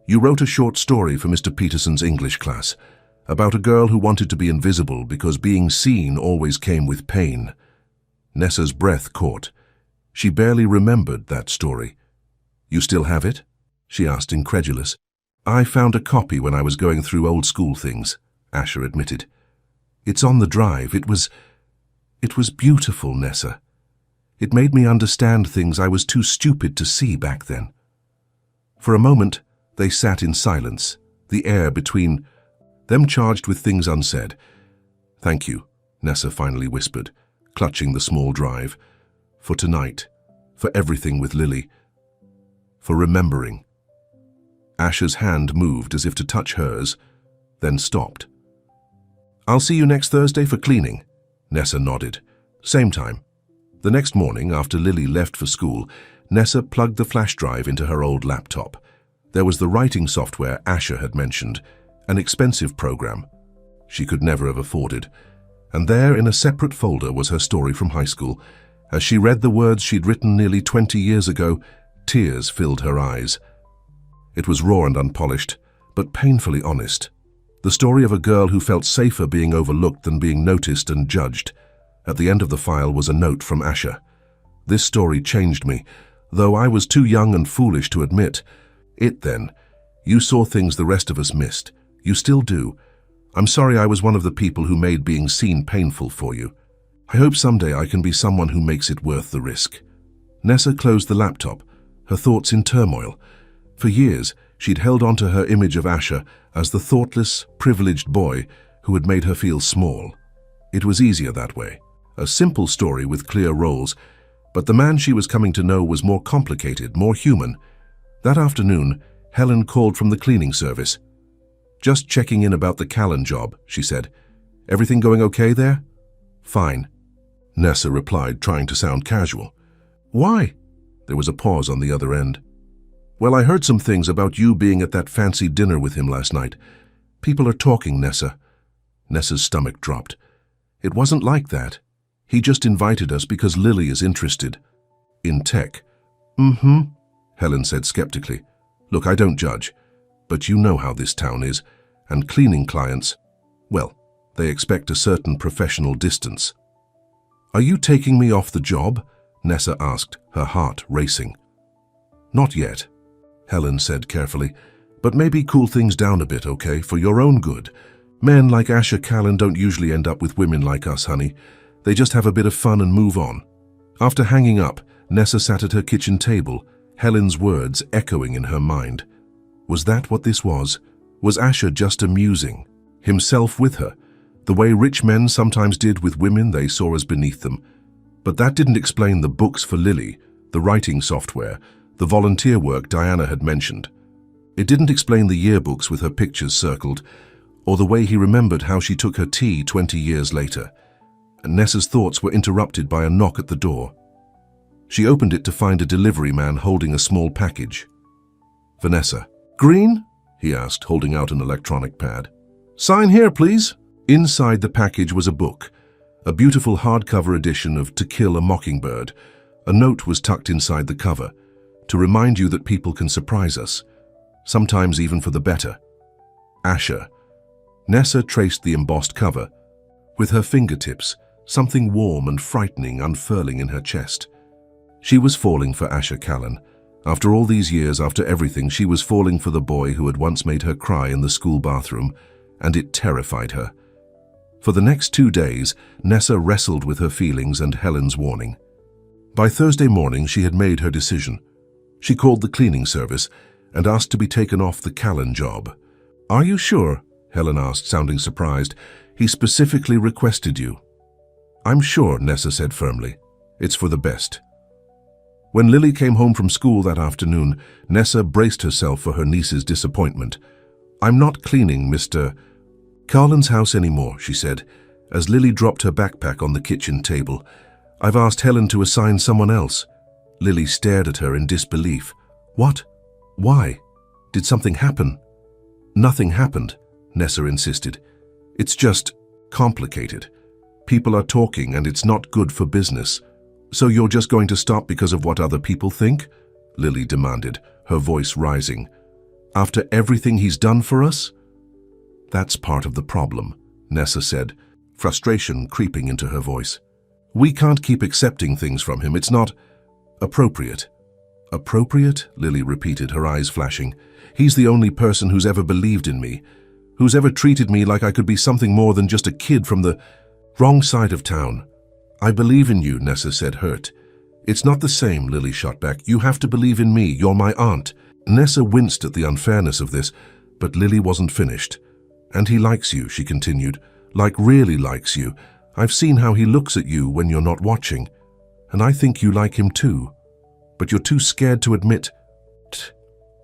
S1: "you wrote a short story for Mr. Peterson's English class about a girl who wanted to be invisible because being seen always came with pain." Nessa's breath caught. She barely remembered that story. "You still have it?" she asked, incredulous. "I found a copy when I was going through old school things," Asher admitted. "It's on the drive. It was beautiful, Nessa. It made me understand things I was too stupid to see back then." For a moment, they sat in silence, the air between them charged with things unsaid. "Thank you," Nessa finally whispered, clutching the small drive. "For tonight, for everything with Lily, for remembering." Asher's hand moved as if to touch hers, then stopped. "I'll see you next Thursday for cleaning." Nessa nodded. "Same time." The next morning, after Lily left for school, Nessa plugged the flash drive into her old laptop. There was the writing software Asher had mentioned, an expensive program she could never have afforded. And there, in a separate folder, was her story from high school. As she read the words she'd written nearly 20 years ago, tears filled her eyes. It was raw and unpolished, but painfully honest. The story of a girl who felt safer being overlooked than being noticed and judged. At the end of the file was a note from Asher. This story changed me, though I was too young and foolish to admit. You saw things the rest of us missed. You still do. I'm sorry I was one of the people who made being seen painful for you. I hope someday I can be someone who makes it worth the risk. Nessa closed the laptop, her thoughts in turmoil. For years, she'd held on to her image of Asher as the thoughtless, privileged boy who had made her feel small. It was easier that way. A simple story with clear roles, but the man she was coming to know was more complicated, more human. That afternoon, Helen called from the cleaning service. "Just checking in about the Callan job," she said. "Everything going okay there?" "Fine," Nessa replied, trying to sound casual. "Why?" There was a pause on the other end. "Well, I heard some things about you being at that fancy dinner with him last night. People are talking, Nessa." Nessa's stomach dropped. "It wasn't like that. He just invited us because Lily is interested." "In tech?" "Mm-hmm," Helen said skeptically. "Look, I don't judge, but you know how this town is, and cleaning clients, well, they expect a certain professional distance." "Are you taking me off the job?" Nessa asked, her heart racing. "Not yet," Helen said carefully, "but maybe cool things down a bit, okay, for your own good. Men like Asher Callan don't usually end up with women like us, honey. They just have a bit of fun and move on." After hanging up, Nessa sat at her kitchen table, Helen's words echoing in her mind. Was that what this was? Was Asher just amusing himself with her, the way rich men sometimes did with women they saw as beneath them? But that didn't explain the books for Lily, the writing software, the volunteer work Diana had mentioned. It didn't explain the yearbooks with her pictures circled, or the way he remembered how she took her tea 20 years later. Nessa's thoughts were interrupted by a knock at the door. She opened it to find a delivery man holding a small package. "Vanessa." "Green?" he asked, holding out an electronic pad. "Sign here, please." Inside the package was a book, a beautiful hardcover edition of To Kill a Mockingbird. A note was tucked inside the cover, to remind you that people can surprise us, sometimes even for the better. Asher. Nessa traced the embossed cover. With her fingertips, something warm and frightening unfurling in her chest. She was falling for Asher Callan. After all these years, after everything, she was falling for the boy who had once made her cry in the school bathroom, and it terrified her. For the next 2 days, Nessa wrestled with her feelings and Helen's warning. By Thursday morning, she had made her decision. She called the cleaning service and asked to be taken off the Callan job. "Are you sure?" Helen asked, sounding surprised. "He specifically requested you." "I'm sure," Nessa said firmly. "It's for the best." When Lily came home from school that afternoon, Nessa braced herself for her niece's disappointment. "I'm not cleaning Mr. Carlin's house anymore," she said, as Lily dropped her backpack on the kitchen table. "I've asked Helen to assign someone else." Lily stared at her in disbelief. "What? Why? Did something happen?" "Nothing happened," Nessa insisted. "It's just complicated. People are talking and it's not good for business." "So you're just going to stop because of what other people think?" Lily demanded, her voice rising. "After everything he's done for us?" "That's part of the problem," Nessa said, frustration creeping into her voice. "We can't keep accepting things from him. It's not appropriate." "Appropriate?" Lily repeated, her eyes flashing. "He's the only person who's ever believed in me, who's ever treated me like I could be something more than just a kid from the wrong side of town." "I believe in you," Nessa said, hurt. "It's not the same," Lily shot back. "You have to believe in me. You're my aunt." Nessa winced at the unfairness of this, but Lily wasn't finished. "And he likes you," she continued, "like really likes you. I've seen how he looks at you when you're not watching, and I think you like him too. But you're too scared to admit."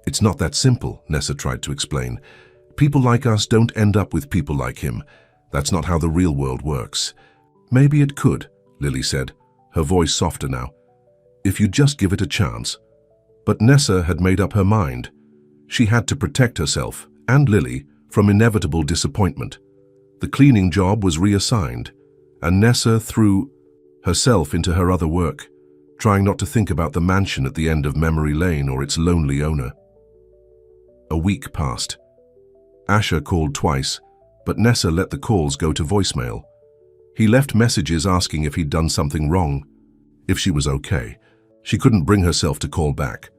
S1: "It's not that simple," Nessa tried to explain. "People like us don't end up with people like him. That's not how the real world works." "Maybe it could," Lily said, her voice softer now. "If you'd just give it a chance." But Nessa had made up her mind. She had to protect herself, and Lily, from inevitable disappointment. The cleaning job was reassigned, and Nessa threw herself into her other work, trying not to think about the mansion at the end of Memory Lane or its lonely owner. A week passed. Asher called twice, but Nessa let the calls go to voicemail. He left messages asking if he'd done something wrong, if she was okay. She couldn't bring herself to call back.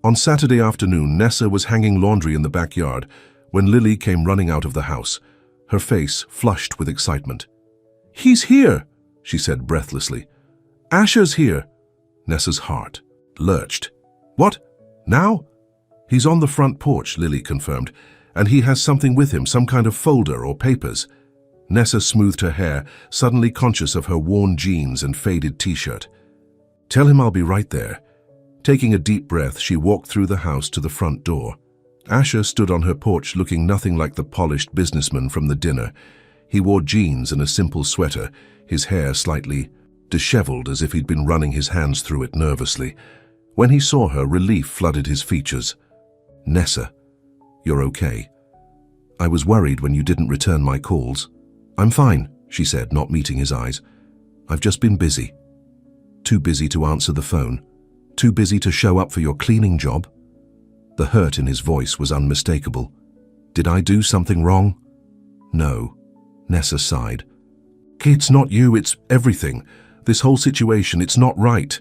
S1: On Saturday afternoon, Nessa was hanging laundry in the backyard when Lily came running out of the house, her face flushed with excitement. "He's here," she said breathlessly. "Asher's here." Nessa's heart lurched. "What? Now?" "He's on the front porch," Lily confirmed, "and he has something with him, some kind of folder or papers." Nessa smoothed her hair, suddenly conscious of her worn jeans and faded t-shirt. "Tell him I'll be right there." Taking a deep breath, she walked through the house to the front door. Asher stood on her porch looking nothing like the polished businessman from the dinner. He wore jeans and a simple sweater, his hair slightly disheveled as if he'd been running his hands through it nervously. When he saw her, relief flooded his features. "Nessa, you're okay. I was worried when you didn't return my calls." "I'm fine," she said, not meeting his eyes. "I've just been busy. Too busy to answer the phone. Too busy to show up for your cleaning job." The hurt in his voice was unmistakable. "Did I do something wrong?" "No," Nessa sighed. "It's not you, it's everything. This whole situation, it's not right."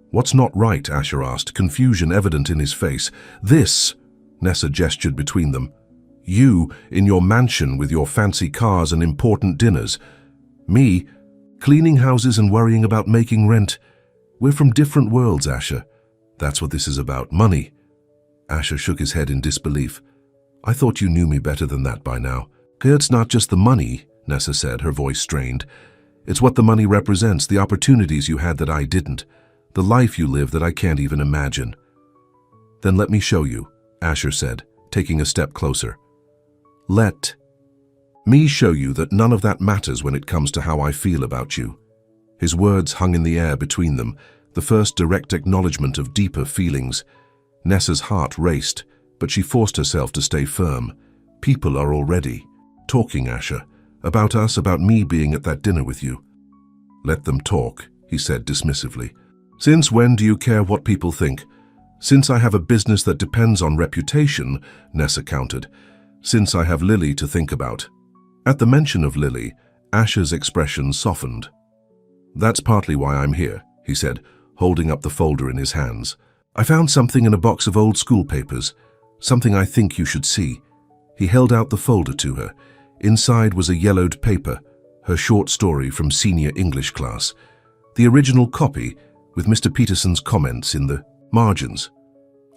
S1: "What's not right?" Asher asked, confusion evident in his face. "This," Nessa gestured between them. "You, in your mansion with your fancy cars and important dinners. Me, cleaning houses and worrying about making rent. We're from different worlds, Asher. That's what this is about, money." Asher shook his head in disbelief. "I thought you knew me better than that by now." "It's not just the money," Nessa said, her voice strained. "It's what the money represents, the opportunities you had that I didn't, the life you live that I can't even imagine." "Then let me show you," Asher said, taking a step closer. "Let me show you that none of that matters when it comes to how I feel about you." His words hung in the air between them, the first direct acknowledgement of deeper feelings. Nessa's heart raced, but she forced herself to stay firm. "People are already talking, Asher, about us, about me being at that dinner with you." "Let them talk," he said dismissively. "Since when do you care what people think?" "Since I have a business that depends on reputation," Nessa countered. "Since I have Lily to think about." At the mention of Lily, Asher's expression softened. "That's partly why I'm here," he said, holding up the folder in his hands. "I found something in a box of old school papers, something I think you should see." He held out the folder to her. Inside was a yellowed paper, her short story from senior English class. The original copy, with Mr. Peterson's comments in the margins.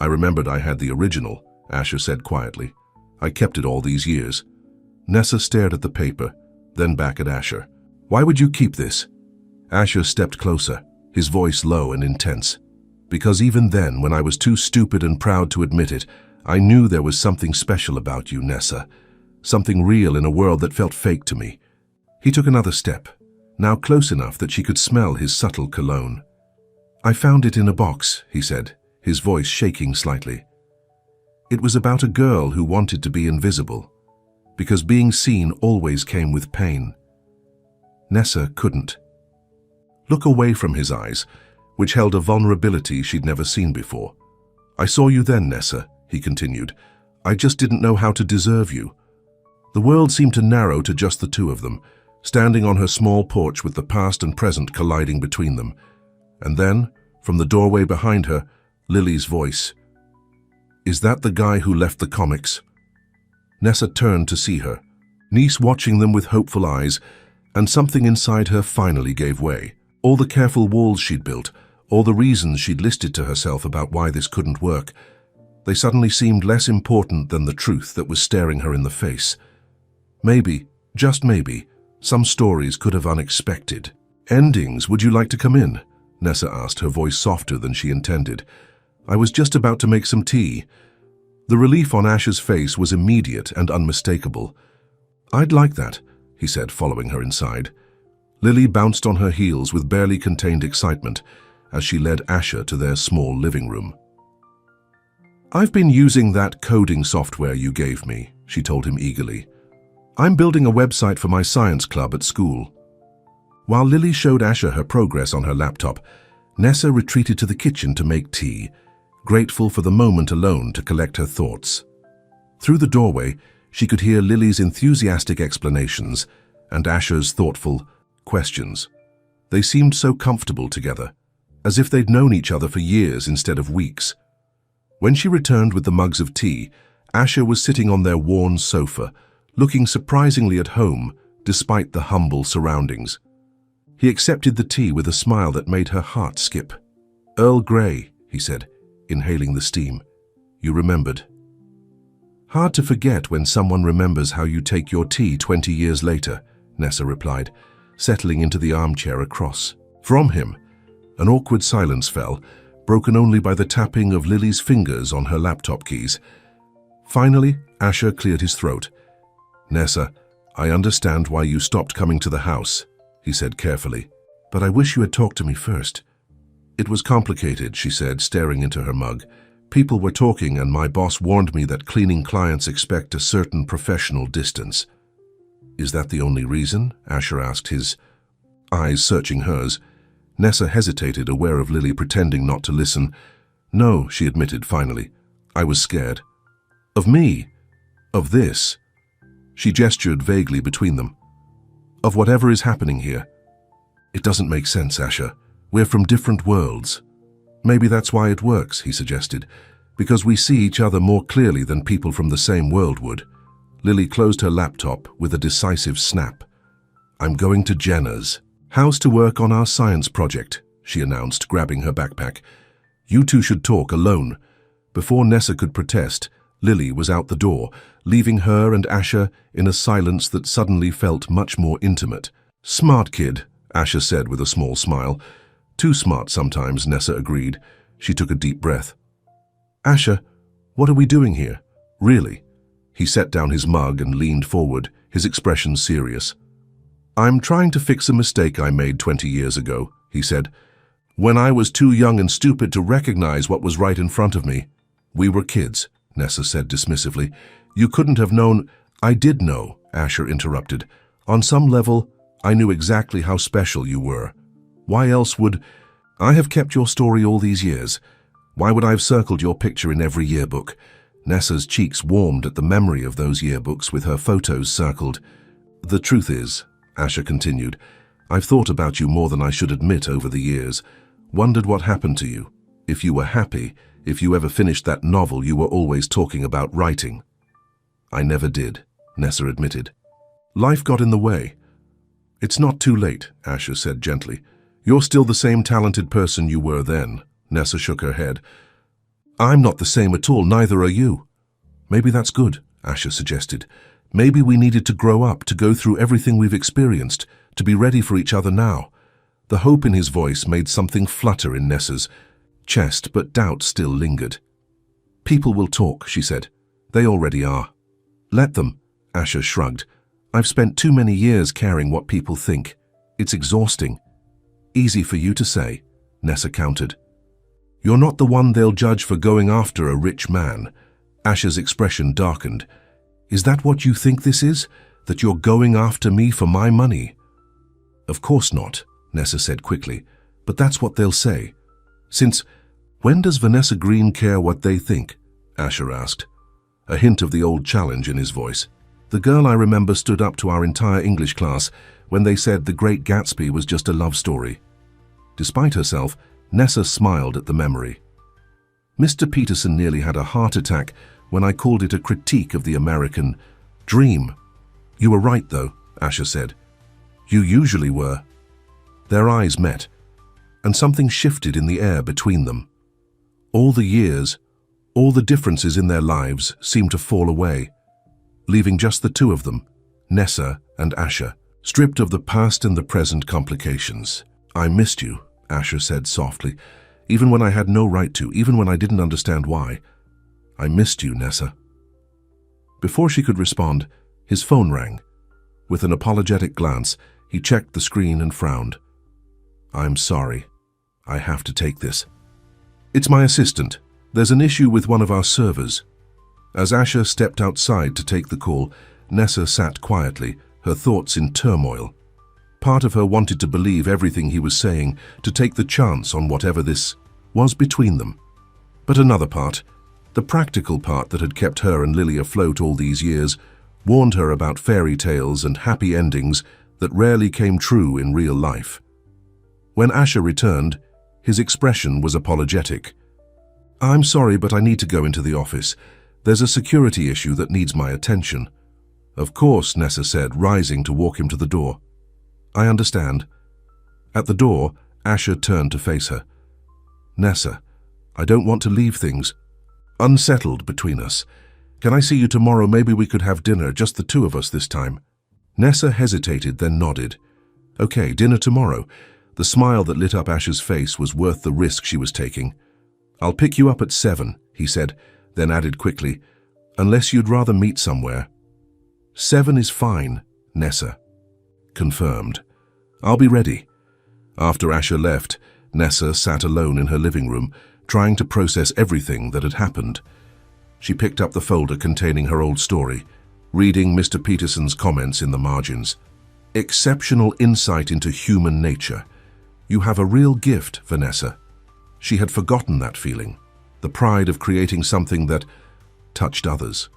S1: "I remembered I had the original," Asher said quietly. "I kept it all these years." Nessa stared at the paper, then back at Asher. "Why would you keep this?" Asher stepped closer, his voice low and intense. "Because even then, when I was too stupid and proud to admit it, I knew there was something special about you, Nessa. Something real in a world that felt fake to me." He took another step, now close enough that she could smell his subtle cologne. "I found it in a box," he said, his voice shaking slightly. "It was about a girl who wanted to be invisible, because being seen always came with pain." Nessa couldn't look away from his eyes, which held a vulnerability she'd never seen before. "I saw you then, Nessa," he continued. "I just didn't know how to deserve you." The world seemed to narrow to just the two of them, standing on her small porch with the past and present colliding between them. And then, from the doorway behind her, Lily's voice. "Is that the guy who left the comics?" Nessa turned to see her, niece watching them with hopeful eyes, and something inside her finally gave way. All the careful walls she'd built, all the reasons she'd listed to herself about why this couldn't work, they suddenly seemed less important than the truth that was staring her in the face. Maybe, just maybe, some stories could have unexpected endings. "Would you like to come in?" Nessa asked, her voice softer than she intended. "I was just about to make some tea." The relief on Asher's face was immediate and unmistakable. "I'd like that," he said, following her inside. Lily bounced on her heels with barely contained excitement as she led Asher to their small living room. "I've been using that coding software you gave me," she told him eagerly. "I'm building a website for my science club at school." While Lily showed Asher her progress on her laptop, Nessa retreated to the kitchen to make tea, grateful for the moment alone to collect her thoughts. Through the doorway, she could hear Lily's enthusiastic explanations and Asher's thoughtful questions. They seemed so comfortable together, as if they'd known each other for years instead of weeks. When she returned with the mugs of tea, Asher was sitting on their worn sofa, looking surprisingly at home despite the humble surroundings. He accepted the tea with a smile that made her heart skip. "Earl Grey," he said, inhaling the steam. "You remembered." "Hard to forget when someone remembers how you take your tea 20 years later," Nessa replied, settling into the armchair across. From him, an awkward silence fell, broken only by the tapping of Lily's fingers on her laptop keys. Finally, Asher cleared his throat. "Nessa, I understand why you stopped coming to the house," he said carefully, "but I wish you had talked to me first." "It was complicated," she said, staring into her mug. "People were talking and my boss warned me that cleaning clients expect a certain professional distance." "Is that the only reason?" Asher asked, his eyes searching hers. Nessa hesitated, aware of Lily pretending not to listen. "No," she admitted finally. "I was scared." "Of me? Of this?" She gestured vaguely between them. "Of whatever is happening here." "It doesn't make sense, Asher. We're from different worlds." "Maybe that's why it works," he suggested, "because we see each other more clearly than people from the same world would." Lily closed her laptop with a decisive snap. "I'm going to Jenna's house to work on our science project," she announced, grabbing her backpack. "You two should talk alone." Before Nessa could protest, Lily was out the door, leaving her and Asher in a silence that suddenly felt much more intimate. "Smart kid," Asher said with a small smile. "Too smart sometimes," Nessa agreed. She took a deep breath. "Asher, what are we doing here? Really?" He set down his mug and leaned forward, his expression serious. "I'm trying to fix a mistake I made 20 years ago," he said. "When I was too young and stupid to recognize what was right in front of me." "We were kids," Nessa said dismissively. "You couldn't have known—" "I did know," Asher interrupted. "On some level, I knew exactly how special you were. Why else would I have kept your story all these years? Why would I have circled your picture in every yearbook?" Nessa's cheeks warmed at the memory of those yearbooks with her photos circled. "The truth is," Asher continued, "I've thought about you more than I should admit over the years. Wondered what happened to you. If you were happy, if you ever finished that novel you were always talking about writing." "I never did," Nessa admitted. "Life got in the way." "It's not too late," Asher said gently. "You're still the same talented person you were then." Nessa shook her head. "I'm not the same at all, neither are you." "Maybe that's good," Asher suggested. "Maybe we needed to grow up, to go through everything we've experienced, to be ready for each other now." The hope in his voice made something flutter in Nessa's chest, but doubt still lingered. "People will talk," she said. "They already are." "Let them," Asher shrugged. "I've spent too many years caring what people think. It's exhausting." "Easy for you to say," Nessa countered. "You're not the one they'll judge for going after a rich man." Asher's expression darkened. "Is that what you think this is? That you're going after me for my money?" "Of course not," Nessa said quickly. "But that's what they'll say." "Since when does Vanessa Green care what they think?" Asher asked, a hint of the old challenge in his voice. "The girl I remember stood up to our entire English class when they said The Great Gatsby was just a love story." Despite herself, Nessa smiled at the memory. "Mr. Peterson nearly had a heart attack when I called it a critique of the American dream." "You were right, though," Asher said. "You usually were." Their eyes met, and something shifted in the air between them. All the years, all the differences in their lives seemed to fall away, leaving just the two of them, Nessa and Asher, stripped of the past and the present complications. "I missed you," Asher said softly, "even when I had no right to, even when I didn't understand why. I missed you, Nessa." Before she could respond, his phone rang. With an apologetic glance, He checked the screen and frowned. "I'm sorry. I have to take this." "It's my assistant. There's an issue with one of our servers." As Asher stepped outside to take the call, Nessa sat quietly, her thoughts in turmoil. Part of her wanted to believe everything he was saying, to take the chance on whatever this was between them. But another part, the practical part that had kept her and Lily afloat all these years, warned her about fairy tales and happy endings that rarely came true in real life. When Asher returned, his expression was apologetic. "I'm sorry, but I need to go into the office. There's a security issue that needs my attention." "Of course," Nessa said, rising to walk him to the door. "I understand." At the door, Asher turned to face her. "Nessa, I don't want to leave things unsettled between us. Can I see you tomorrow? Maybe we could have dinner, just the two of us this time." Nessa hesitated, then nodded. "Okay, dinner tomorrow." The smile that lit up Asher's face was worth the risk she was taking. "I'll pick you up at 7, he said, then added quickly, "unless you'd rather meet somewhere." 7 is fine, Nessa. Confirmed. "I'll be ready." After Asher left, Nessa sat alone in her living room, trying to process everything that had happened. She picked up the folder containing her old story, reading Mr. Peterson's comments in the margins. "Exceptional insight into human nature. You have a real gift, Vanessa." She had forgotten that feeling, the pride of creating something that touched others.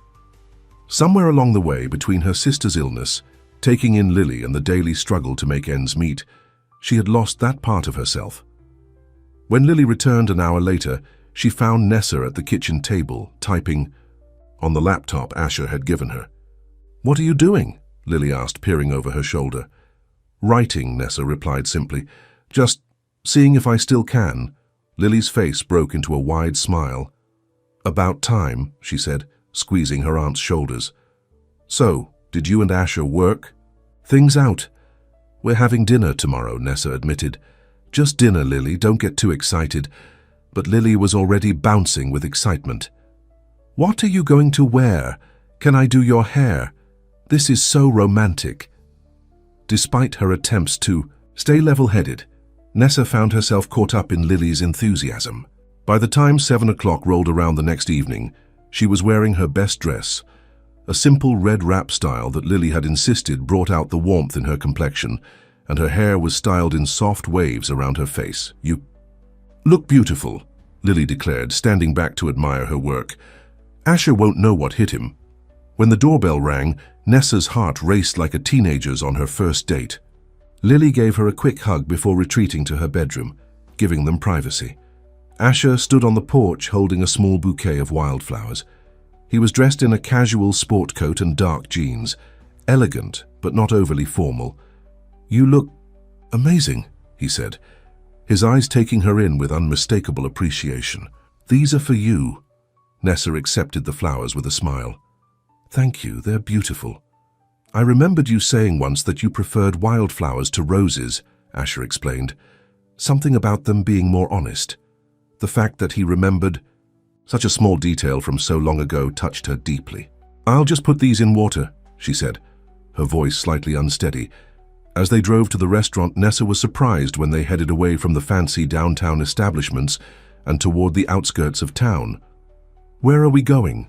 S1: Somewhere along the way, between her sister's illness, taking in Lily, and the daily struggle to make ends meet, she had lost that part of herself. When Lily returned an hour later, she found Nessa at the kitchen table, typing on the laptop Asher had given her. "What are you doing?" Lily asked, peering over her shoulder. "Writing," Nessa replied simply. "Just seeing if I still can." Lily's face broke into a wide smile. "About time," she said, squeezing her aunt's shoulders. "So, did you and Asher work things out?" "We're having dinner tomorrow," Nessa admitted. "Just dinner, Lily, don't get too excited." But Lily was already bouncing with excitement. "What are you going to wear? Can I do your hair? This is so romantic." Despite her attempts to stay level-headed, Nessa found herself caught up in Lily's enthusiasm. By the time 7 o'clock rolled around the next evening, she was wearing her best dress. A simple red wrap style that Lily had insisted brought out the warmth in her complexion, and her hair was styled in soft waves around her face. "You look beautiful," Lily declared, standing back to admire her work. Asher won't know what hit him. When the doorbell rang, Nessa's heart raced like a teenager's on her first date. Lily gave her a quick hug before retreating to her bedroom, giving them privacy. Asher stood on the porch holding a small bouquet of wildflowers. He was dressed in a casual sport coat and dark jeans, elegant but not overly formal. "You look amazing," he said, his eyes taking her in with unmistakable appreciation. "These are for you." Nessa accepted the flowers with a smile. "Thank you, they're beautiful." "I remembered you saying once that you preferred wildflowers to roses," Asher explained. "Something about them being more honest." The fact that he remembered such a small detail from so long ago touched her deeply. "I'll just put these in water," she said, her voice slightly unsteady. As they drove to the restaurant, Nessa was surprised when they headed away from the fancy downtown establishments and toward the outskirts of town. "Where are we going?"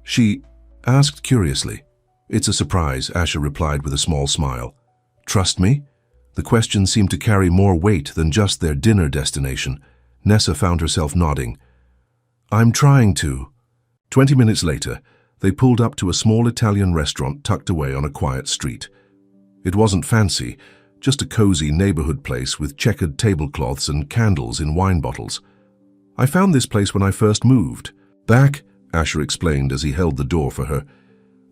S1: she asked curiously. "It's a surprise," Asher replied with a small smile. "Trust me?" The question seemed to carry more weight than just their dinner destination. Nessa found herself nodding. "I'm trying to." 20 minutes later, they pulled up to a small Italian restaurant tucked away on a quiet street. It wasn't fancy, just a cozy neighborhood place with checkered tablecloths and candles in wine bottles. "I found this place when I first moved back," Asher explained as he held the door for her.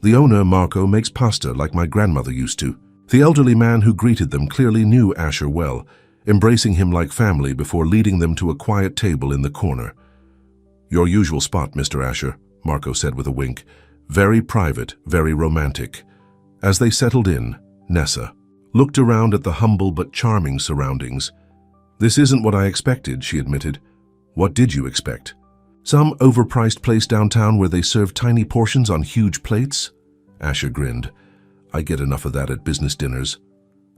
S1: "The owner, Marco, makes pasta like my grandmother used to." The elderly man who greeted them clearly knew Asher well, embracing him like family before leading them to a quiet table in the corner. "Your usual spot, Mr. Asher," Marco said with a wink. "Very private, very romantic." As they settled in, Nessa looked around at the humble but charming surroundings. "This isn't what I expected," she admitted. "What did you expect? Some overpriced place downtown where they serve tiny portions on huge plates?" Asher grinned. "I get enough of that at business dinners."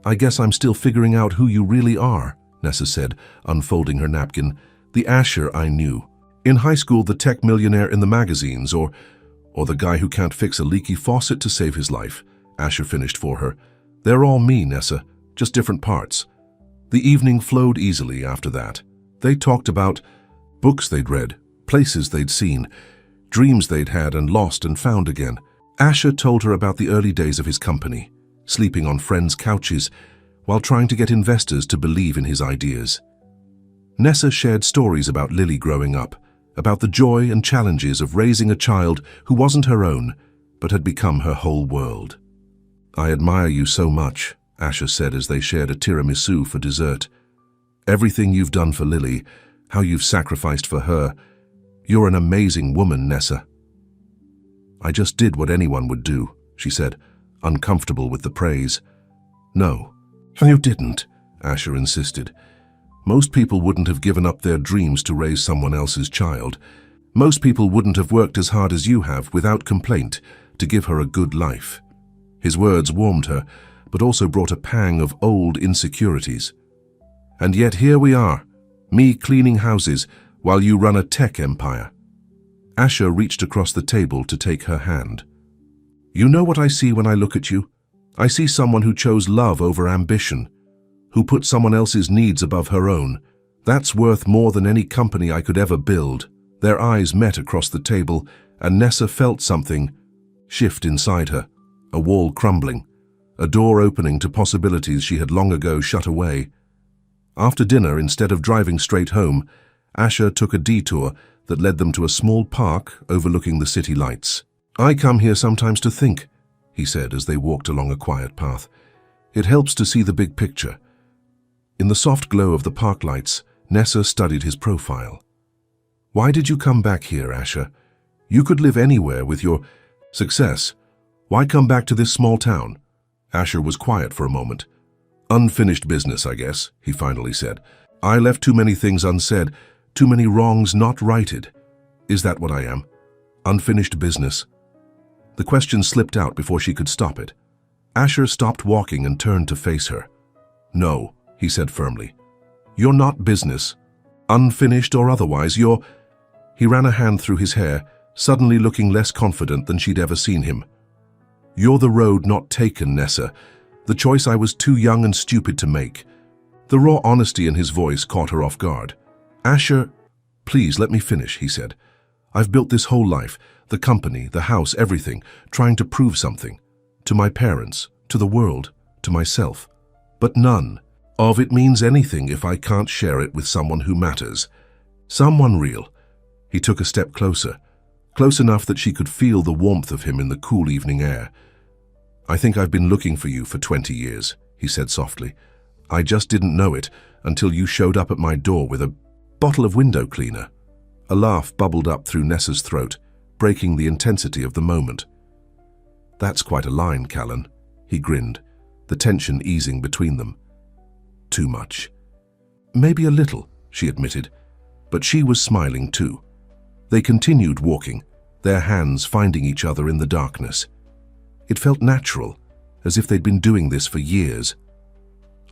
S1: I guess I'm still figuring out who you really are, Nessa said, unfolding her napkin. The Asher I knew. In high school, the tech millionaire in the magazines, or the guy who can't fix a leaky faucet to save his life, Asher finished for her. They're all me, Nessa, just different parts. The evening flowed easily after that. They talked about books they'd read, places they'd seen, dreams they'd had and lost and found again. Asher told her about the early days of his company, sleeping on friends' couches while trying to get investors to believe in his ideas. Nessa shared stories about Lily growing up, about the joy and challenges of raising a child who wasn't her own, but had become her whole world. I admire you so much, Asher said as they shared a tiramisu for dessert. Everything you've done for Lily, how you've sacrificed for her. You're an amazing woman, Nessa. I just did what anyone would do, she said, uncomfortable with the praise. No, you didn't, Asher insisted. Most people wouldn't have given up their dreams to raise someone else's child. Most people wouldn't have worked as hard as you have without complaint to give her a good life. His words warmed her, but also brought a pang of old insecurities. And yet here we are, me cleaning houses while you run a tech empire. Asher reached across the table to take her hand. You know what I see when I look at you? I see someone who chose love over ambition, who put someone else's needs above her own. That's worth more than any company I could ever build. Their eyes met across the table, and Nessa felt something shift inside her, a wall crumbling, a door opening to possibilities she had long ago shut away. After dinner, instead of driving straight home, Asher took a detour that led them to a small park overlooking the city lights. I come here sometimes to think, he said as they walked along a quiet path. It helps to see the big picture. In the soft glow of the park lights, Nessa studied his profile. Why did you come back here, Asher? You could live anywhere with your success. Why come back to this small town? Asher was quiet for a moment. Unfinished business, I guess, he finally said. I left too many things unsaid, too many wrongs not righted. Is that what I am? Unfinished business. The question slipped out before she could stop it. Asher stopped walking and turned to face her. No, he said firmly. You're not business. Unfinished or otherwise, you're... He ran a hand through his hair, suddenly looking less confident than she'd ever seen him. You're the road not taken, Nessa. The choice I was too young and stupid to make. The raw honesty in his voice caught her off guard. Asher, please let me finish, he said. I've built this whole life, the company, the house, everything, trying to prove something. To my parents, to the world, to myself. But none of it means anything if I can't share it with someone who matters. Someone real. He took a step closer, close enough that she could feel the warmth of him in the cool evening air. I think I've been looking for you for 20 years, he said softly. I just didn't know it until you showed up at my door with a bottle of window cleaner. A laugh bubbled up through Nessa's throat, breaking the intensity of the moment. That's quite a line, Callan, he grinned, the tension easing between them. Too much. Maybe a little, she admitted, but she was smiling too. They continued walking, their hands finding each other in the darkness. It felt natural, as if they'd been doing this for years.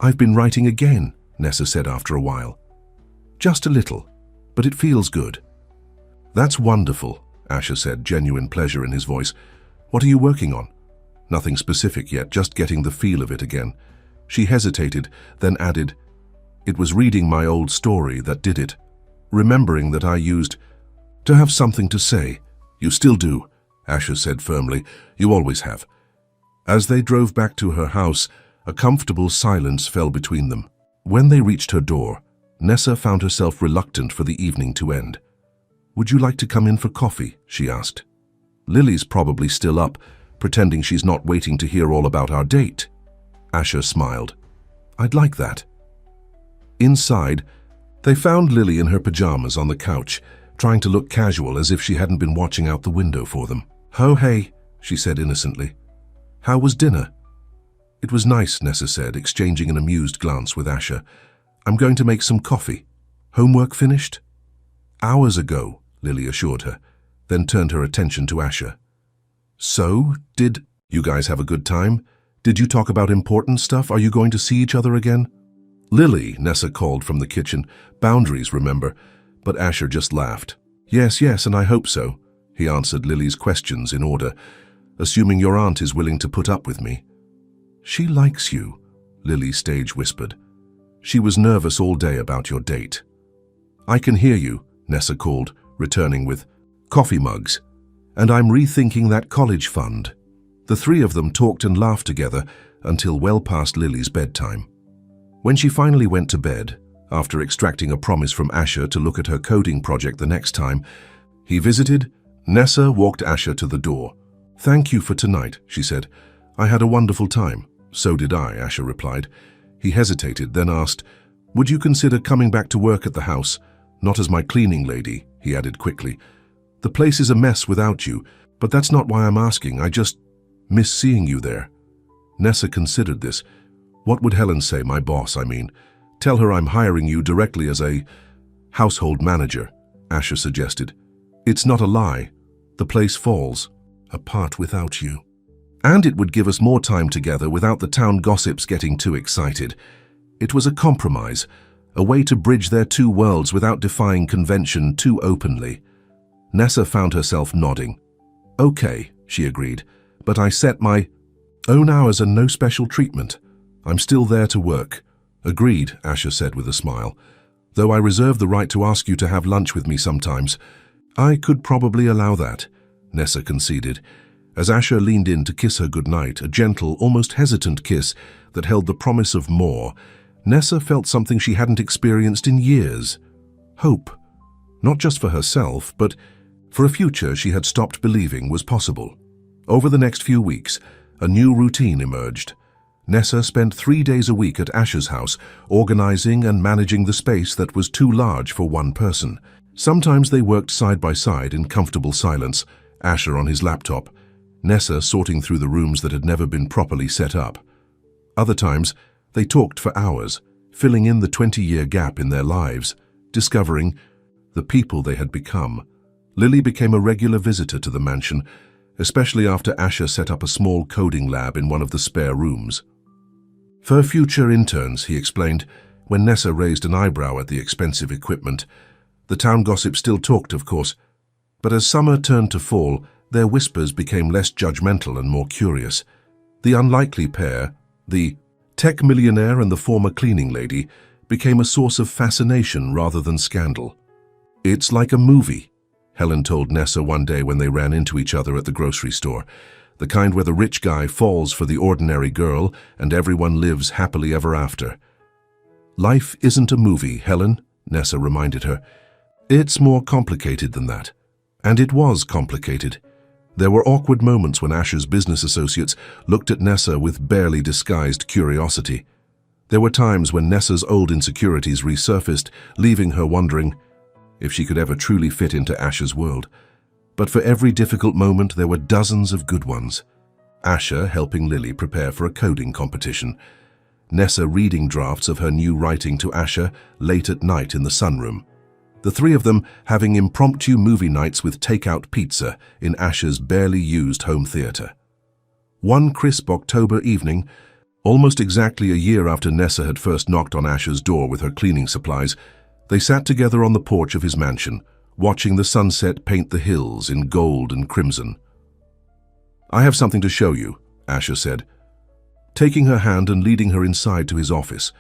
S1: I've been writing again, Nessa said after a while. Just a little, but it feels good. That's wonderful, Asher said, genuine pleasure in his voice. What are you working on? Nothing specific yet, just getting the feel of it again. She hesitated, then added, It was reading my old story that did it, remembering that I used to have something to say. You still do, Asher said firmly. You always have. As they drove back to her house, a comfortable silence fell between them. When they reached her door, Nessa found herself reluctant for the evening to end. Would you like to come in for coffee? She asked. Lily's probably still up, pretending she's not waiting to hear all about our date. Asher smiled. I'd like that. Inside, they found Lily in her pajamas on the couch, trying to look casual as if she hadn't been watching out the window for them. Oh, hey, she said innocently. How was dinner? It was nice, Nessa said, exchanging an amused glance with Asher. I'm going to make some coffee. Homework finished? Hours ago, Lily assured her, then turned her attention to Asher. So, did you guys have a good time? Did you talk about important stuff? Are you going to see each other again? Lily, Nessa called from the kitchen. Boundaries, remember. But Asher just laughed. Yes, and I hope so, he answered Lily's questions in order. Assuming your aunt is willing to put up with me. She likes you, Lily stage whispered. She was nervous all day about your date. I can hear you, Nessa called, returning with coffee mugs. And I'm rethinking that college fund. The three of them talked and laughed together until well past Lily's bedtime. When she finally went to bed, after extracting a promise from Asher to look at her coding project the next time he visited, Nessa walked Asher to the door. Thank you for tonight, she said. I had a wonderful time. So did I, Asher replied. He hesitated, then asked, would you consider coming back to work at the house? Not as my cleaning lady, he added quickly. The place is a mess without you, but that's not why I'm asking. I just miss seeing you there. Nessa considered this. What would Helen say, my boss, I mean? Tell her I'm hiring you directly as a household manager, Asher suggested. It's not a lie. The place falls apart without you. And it would give us more time together without the town gossips getting too excited. It was a compromise, a way to bridge their two worlds without defying convention too openly. Nessa found herself nodding. Okay, she agreed, but I set my own hours and no special treatment. I'm still there to work. Agreed, Asher said with a smile. Though I reserve the right to ask you to have lunch with me sometimes. I could probably allow that, Nessa conceded. As Asher leaned in to kiss her goodnight, a gentle, almost hesitant kiss that held the promise of more, Nessa felt something she hadn't experienced in years. Hope. Not just for herself, but for a future she had stopped believing was possible. Over the next few weeks, a new routine emerged. Nessa spent 3 days a week at Asher's house, organizing and managing the space that was too large for one person. Sometimes they worked side by side in comfortable silence, Asher on his laptop, Nessa sorting through the rooms that had never been properly set up. Other times, they talked for hours, filling in the 20-year gap in their lives, discovering the people they had become. Lily became a regular visitor to the mansion, especially after Asher set up a small coding lab in one of the spare rooms. For future interns, he explained, when Nessa raised an eyebrow at the expensive equipment. The town gossip still talked, of course, but as summer turned to fall, their whispers became less judgmental and more curious. The unlikely pair, the tech millionaire and the former cleaning lady, became a source of fascination rather than scandal. It's like a movie, Helen told Nessa one day when they ran into each other at the grocery store. The kind where the rich guy falls for the ordinary girl and everyone lives happily ever after. Life isn't a movie, Helen, Nessa reminded her. It's more complicated than that. And it was complicated. There were awkward moments when Asher's business associates looked at Nessa with barely disguised curiosity. There were times when Nessa's old insecurities resurfaced, leaving her wondering if she could ever truly fit into Asher's world. But for every difficult moment, there were dozens of good ones. Asher helping Lily prepare for a coding competition. Nessa reading drafts of her new writing to Asher late at night in the sunroom. The three of them having impromptu movie nights with takeout pizza in Asher's barely used home theater. One crisp October evening, almost exactly a year after Nessa had first knocked on Asher's door with her cleaning supplies, they sat together on the porch of his mansion, watching the sunset paint the hills in gold and crimson. I have something to show you, Asher said, taking her hand and leading her inside to his office.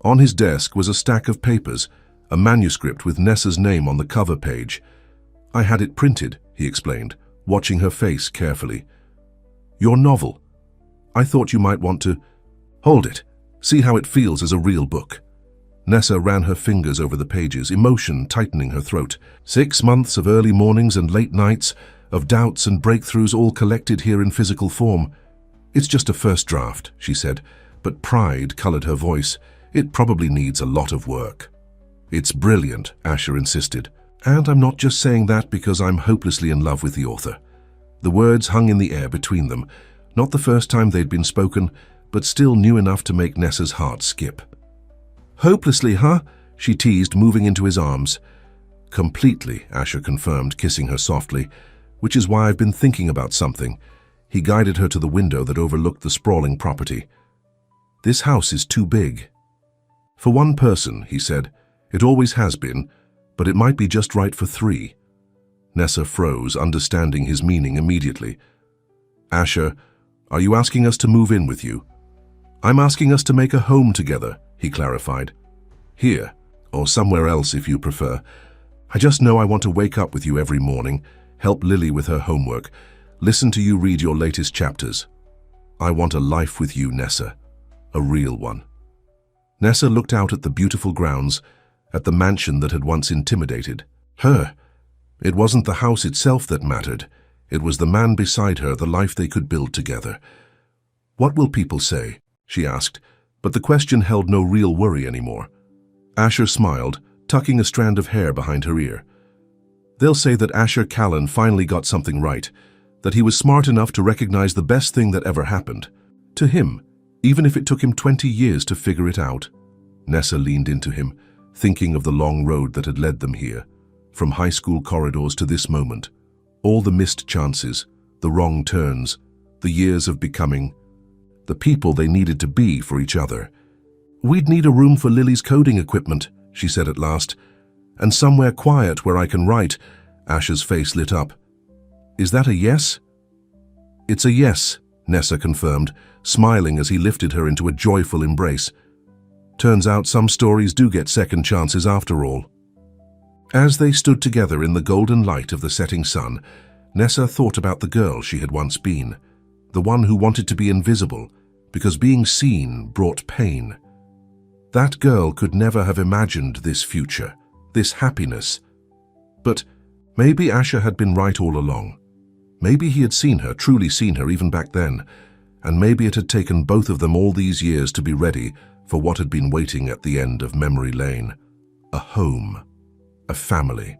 S1: On his desk was a stack of papers, a manuscript with Nessa's name on the cover page. I had it printed, he explained, watching her face carefully. Your novel. I thought you might want to hold it, see how it feels as a real book. Nessa ran her fingers over the pages, emotion tightening her throat. 6 months of early mornings and late nights, of doubts and breakthroughs all collected here in physical form. It's just a first draft, she said, but pride colored her voice. It probably needs a lot of work. It's brilliant, Asher insisted. And I'm not just saying that because I'm hopelessly in love with the author. The words hung in the air between them, not the first time they'd been spoken, but still new enough to make Nessa's heart skip. Hopelessly, huh? She teased, moving into his arms. Completely, Asher confirmed, kissing her softly, which is why I've been thinking about something. He guided her to the window that overlooked the sprawling property. "This house is too big." "For one person," he said. "It always has been, but it might be just right for three." Nessa froze, understanding his meaning immediately. "Asher, are you asking us to move in with you?" "I'm asking us to make a home together," he clarified. "Here, or somewhere else if you prefer. I just know I want to wake up with you every morning, help Lily with her homework, listen to you read your latest chapters. I want a life with you, Nessa, a real one." Nessa looked out at the beautiful grounds, at the mansion that had once intimidated her. It wasn't the house itself that mattered. It was the man beside her, the life they could build together. "What will people say?" she asked, but the question held no real worry anymore. Asher smiled, tucking a strand of hair behind her ear. "They'll say that Asher Callan finally got something right, that he was smart enough to recognize the best thing that ever happened. To him, even if it took him 20 years to figure it out." Nessa leaned into him, thinking of the long road that had led them here, from high school corridors to this moment. All the missed chances, the wrong turns, the years of becoming, the people they needed to be for each other. "We'd need a room for Lily's coding equipment," she said at last, "and somewhere quiet where I can write." Asher's face lit up. "Is that a yes?" "It's a yes," Nessa confirmed, smiling as he lifted her into a joyful embrace. "Turns out some stories do get second chances after all." As they stood together in the golden light of the setting sun, Nessa thought about the girl she had once been, the one who wanted to be invisible, because being seen brought pain. That girl could never have imagined this future, this happiness. But maybe Asher had been right all along. Maybe he had seen her, truly seen her even back then, and maybe it had taken both of them all these years to be ready for what had been waiting at the end of memory lane. A home, a family,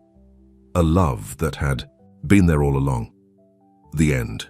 S1: a love that had been there all along. The end.